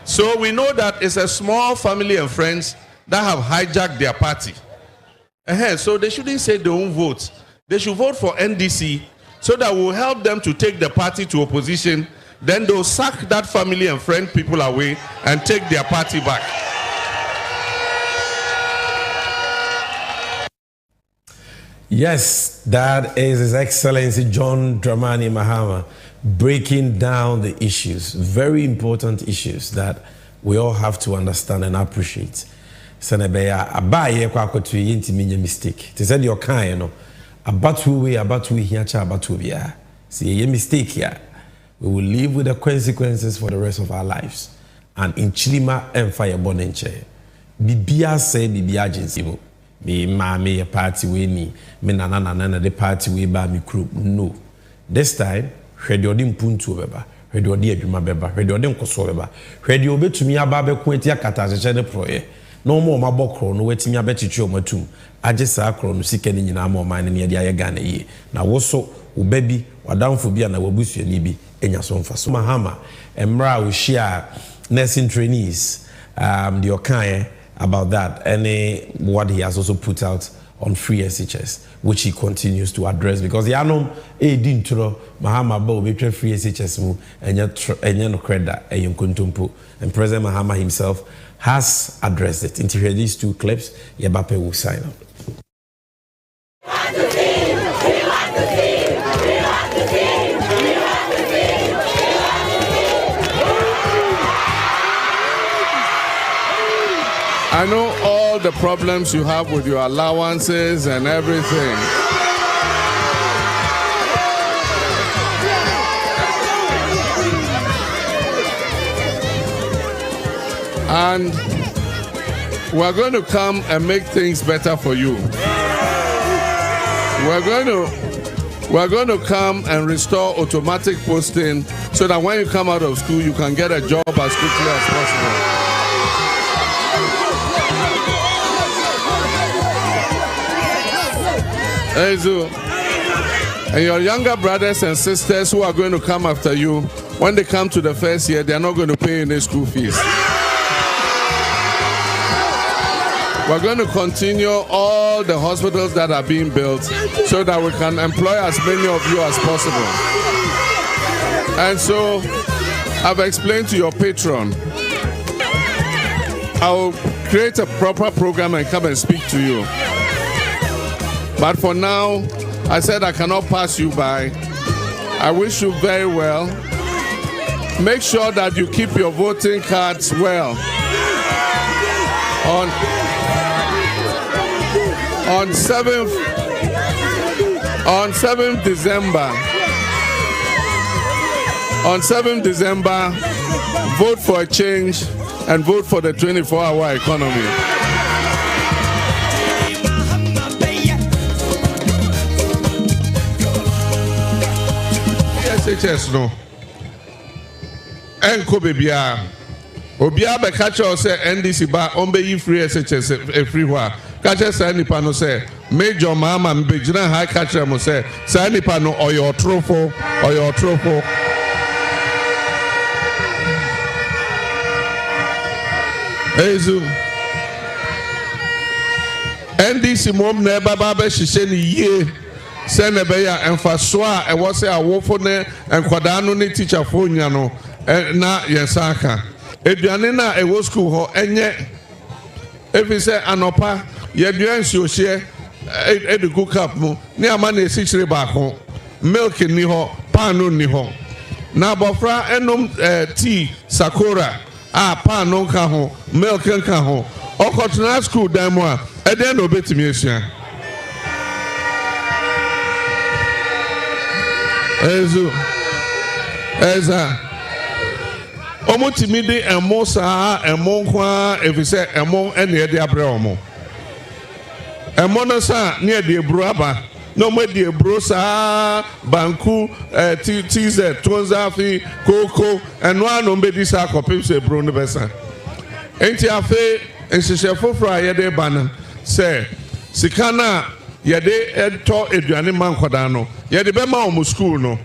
So we know that it's a small family and friends that have hijacked their party. So they shouldn't say they won't vote. They should vote for NDC so that we'll help them to take the party to opposition. Then they'll sack that family and friend people away and take their party back. Yes, that is His Excellency John Dramani Mahama breaking down the issues, very important issues that we all have to understand and appreciate. Senebeya abaye kwa kotu yenti minye mistake. Te said your kind, no. Abatu we here cha abatu biya. See ye mistake here. We will live with the consequences for the rest of our lives. And in Chilima and fire bonenche. Bibia say bibia agency. Me a party we ni me nana the party we ba me group. No. This time, hwede odi mpuntu beba, hwede odi adwuma beba, hwede odi nkoso beba, hwede obetumi aba be kwenti akata cheche ne proye. No mo ma bokro no wetimi abechichi omatum. Aje saa kro no sika ni nyina ma man ne ye Ghana yi. Na woso ubebi wadamfo bia na wabusuani bi enya so mfa so Mahama emra we share nursing trainees the Okaye about that and what he has also put out on free SHS, which he continues to address because Yanom Edintro Mahama Bo between free SHS mu and no credit and President Mahama himself has addressed it. Into these two clips, Yabape will sign up. I know all the problems you have with your allowances and everything. And we're going to come and make things better for you. We're going to come and restore automatic posting so that when you come out of school, you can get a job as quickly as possible. And your younger brothers and sisters who are going to come after you, when they come to the first year, they are not going to pay any school fees. We're going to continue all the hospitals that are being built so that we can employ as many of you as possible. And so I've explained to your patron, I'll create a proper program and come and speak to you. But for now, I said I cannot pass you by. I wish you very well. Make sure that you keep your voting cards well. On 7th December, vote for a change and vote for the 24-hour economy. SHS no. Enko bebia. Obia be catch us say NDC ba ombe yi free SHS everywhere. Catch us say nipa no say Major Mama mbe gina high catch am say nipa no oyo trofo. Ezu. NDC mom na baba be hihye ni yie. Send a beya and Faswa, and was a wofone and Quadano ni teacher for Yano, and na Yasaka. Edianina, a was school, and yet, if you say Anopa, yet you answer share, a cook up, near money 6 back home, milk in Niho, panu Niho. Now, Bofra, enum tea, Sakura, panu kaho, milk and kaho, or cotton school, damoa, and then obey to me. Eza omotimide emo saa emo kwa efise emo ene de abre omo emo no saa ne de ebru aba no mo de ebru saa banku TZ tonzafi koko eno ano mbedi saa kopim se ebru no besa enti afi ensese foforo ye de bana se sikana yede eto eduane man koda no yede be ma omo school no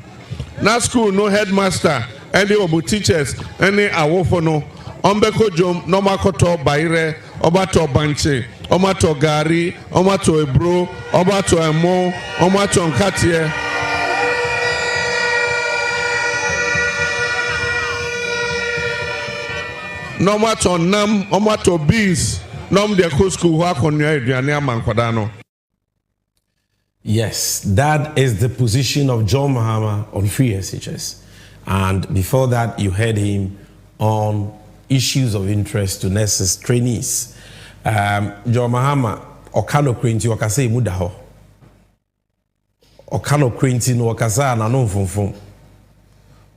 na school no headmaster and the omo teachers and the awofo no ombeko jom no makoto baire obato banche omato gari omato ebro obato emo omato nkatie no mato nam omato beans nom de ko school ho akonua eduane man koda no. Yes, that is the position of John Mahama on free SHS. And before that, you heard him on issues of interest to nurses, trainees. John Mahama, Okano Krenti, Okase Mudaho. Okano Krenti, no Okasa, and no Fum.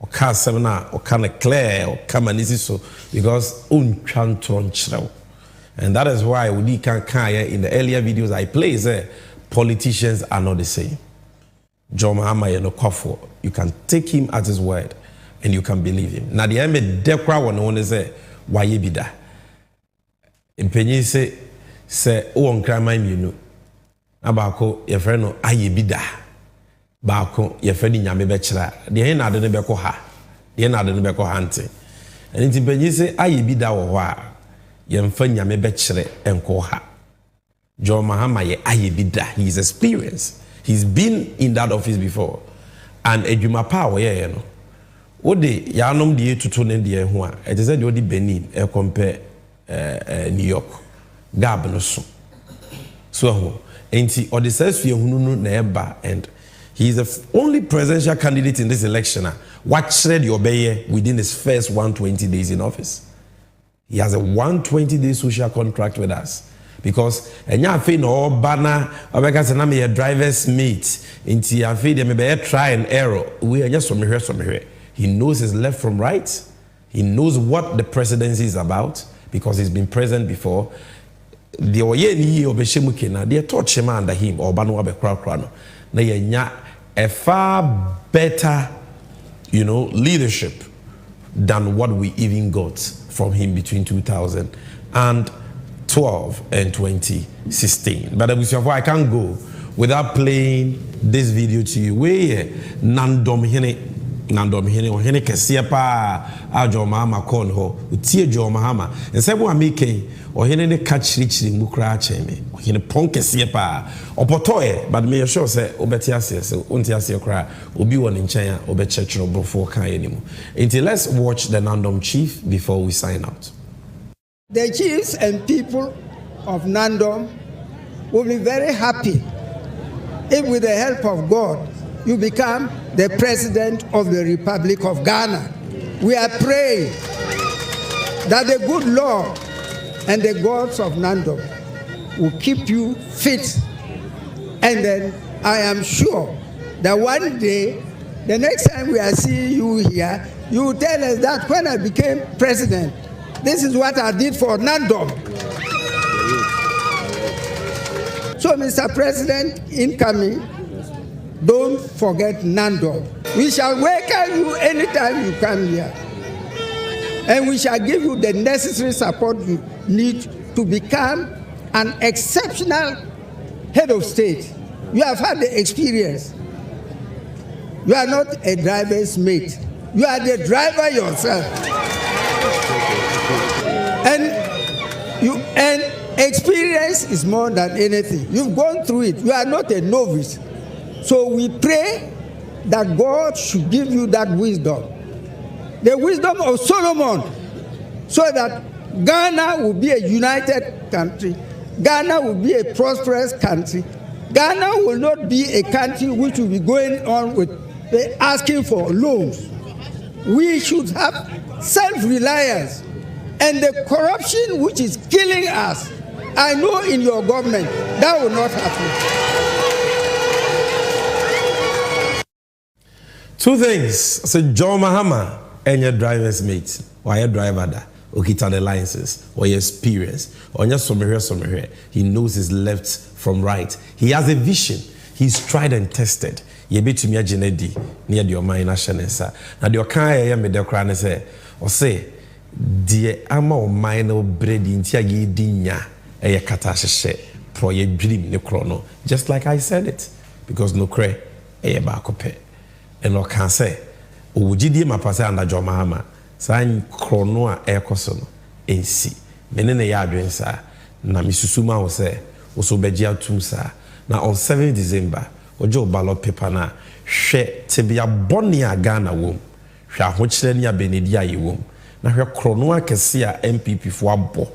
Okasana, Okana Claire, Okamanisiso, because Unchanton Chrew. And that is why we can in the earlier videos I play there. Politicians are not the same. John Mahama Yenokofo, you can take him at his word and you can believe him. Now the eme dekra one say why bida. Impenyi say o onkrama mienu. Abako ye friend no aye bida. Baako ye friend nyame be kira. De na ade ne be ko ha. De na ade ne be ko hante. And impenyi say aye bida wo ho a ye mfa nyame be kire enko ha. John Mahama ye ayebida. He's experienced. He's been in that office before. And Agyapa pa ye no. Ode yanom die tutu ne die ho a. It is said odi Benin e compare New York. Gab no so. So ho. Enti ode says fie hunu no na eba, and he is the only presidential candidate in this election. What said your obey within his first 120 days in office? He has a 120-day social contract with us. Because enya afi no bana obeka se na me driver's mate inti afi de me be try and error we enya so me hwe. He knows his left from right. He knows what the presidency is about because he's been president before. The oye ni obeshemu kena they touch him under him or banu abekra no na yenya a far better leadership than what we even got from him between 2012 and 2016. But I can't go without playing this video to you. Where Nandom Hene or Hene Kasiapa Ajo Mahama Kon ho Utie Jo Mahama and Sebo Amike or Hene catch rich in Mukra Cheme or Hene Ponke Siapa or Potoye, but me sure say Obetiasia so Untiasia cry Obi one in China Obechurch before Kai anymore. Until let's watch the Nandom chief before we sign out. The chiefs and people of Nandom will be very happy if with the help of God you become the president of the Republic of Ghana. We are praying that the good Lord and the gods of Nandom will keep you fit. And then I am sure that one day, the next time we are seeing you here, you will tell us that when I became president, this is what I did for Nandom. So, Mr. President, incoming, don't forget Nandom. We shall welcome you anytime you come here. And we shall give you the necessary support you need to become an exceptional head of state. You have had the experience. You are not a driver's mate. You are the driver yourself. And experience is more than anything. You've gone through it. You are not a novice. So we pray that God should give you that wisdom. The wisdom of Solomon, so that Ghana will be a united country. Ghana will be a prosperous country. Ghana will not be a country which will be going on with asking for loans. We should have self-reliance. And the corruption which is killing us, I know in your government, that will not happen. Two things. So John Mahama and your driver's mate, or your driver da, or kita the licenses, or your experience, or your somewhere. He knows his left from right. He has a vision. He's tried and tested. Ye be to me genedi near your mind ashanesa. Now the okaya me de kra ne say, or say, dear ama o mind no bread intia ye dinya e kata hye pro ye dream ne krono. Just like I said it, because no kre e ba kope. And no can say, o wujidie mapase anda John Mahama san krono a e koso no ensi. Menene ya adwen sa na misusuma wo say wo so beji atum sa. Na on 7 December ojo ballot paper na hwe tebia boni a Ghana wom hwe ahokyere ne abenedi aye wom na hwe krono akese a MPP fo abo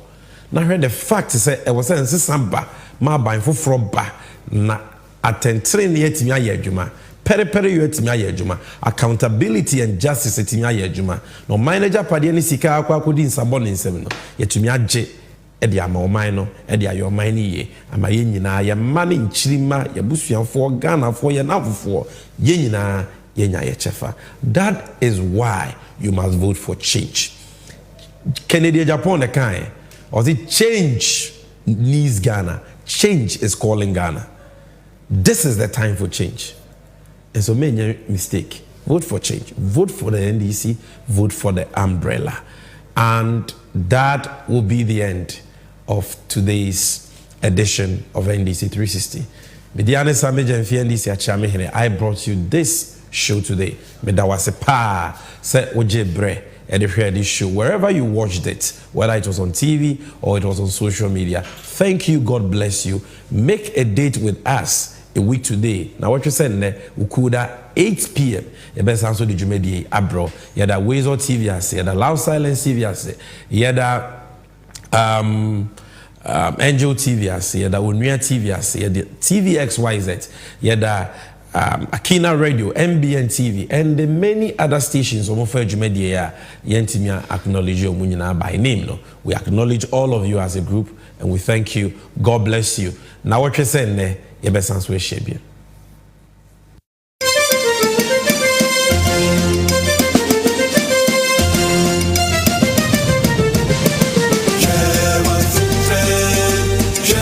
na hwe the fact say e was nsesamba ma ban foforo ba na atentere ne yatimi aye adwuma pere you yatimi aye adwuma accountability and justice yatimi aye adwuma no manager pade ne sika akodi nsabo ne nsem no yatimi agye edi ama oman no edi ayo oman ni ye ama ye nyina ye mane nchirima ye busuanfo Ghana fo ye nafofo ye nyina ye nya ye chefa. That is why you must vote for change. Kennedy Japan the kind or the change needs Ghana. Change is calling Ghana. This is the time for change. And so make no mistake. Vote for change. Vote for the NDC. Vote for the umbrella. And that will be the end of today's edition of NDC 360. Mediane Sammy Gyamfi NDC Achame, I brought you this show today. Medawase pa se oje bre this show. Wherever you watched it, whether it was on TV or it was on social media, thank you. God bless you. Make a date with us a week today. Now what you said, Ukuda 8 p.m. The best answer the Jumedi Abro. Yada Wezo TV ase, yada Loud Silence TV ase, yada Angel TV ase, yada Unuya TV ase, yada TVXYZ, yada Akina Radio, MBN TV, and the many other stations of Jumedi Yentimia acknowledge you by name. No? We acknowledge all of you as a group and we thank you. God bless you. Now what you said, your best answer is Shebian.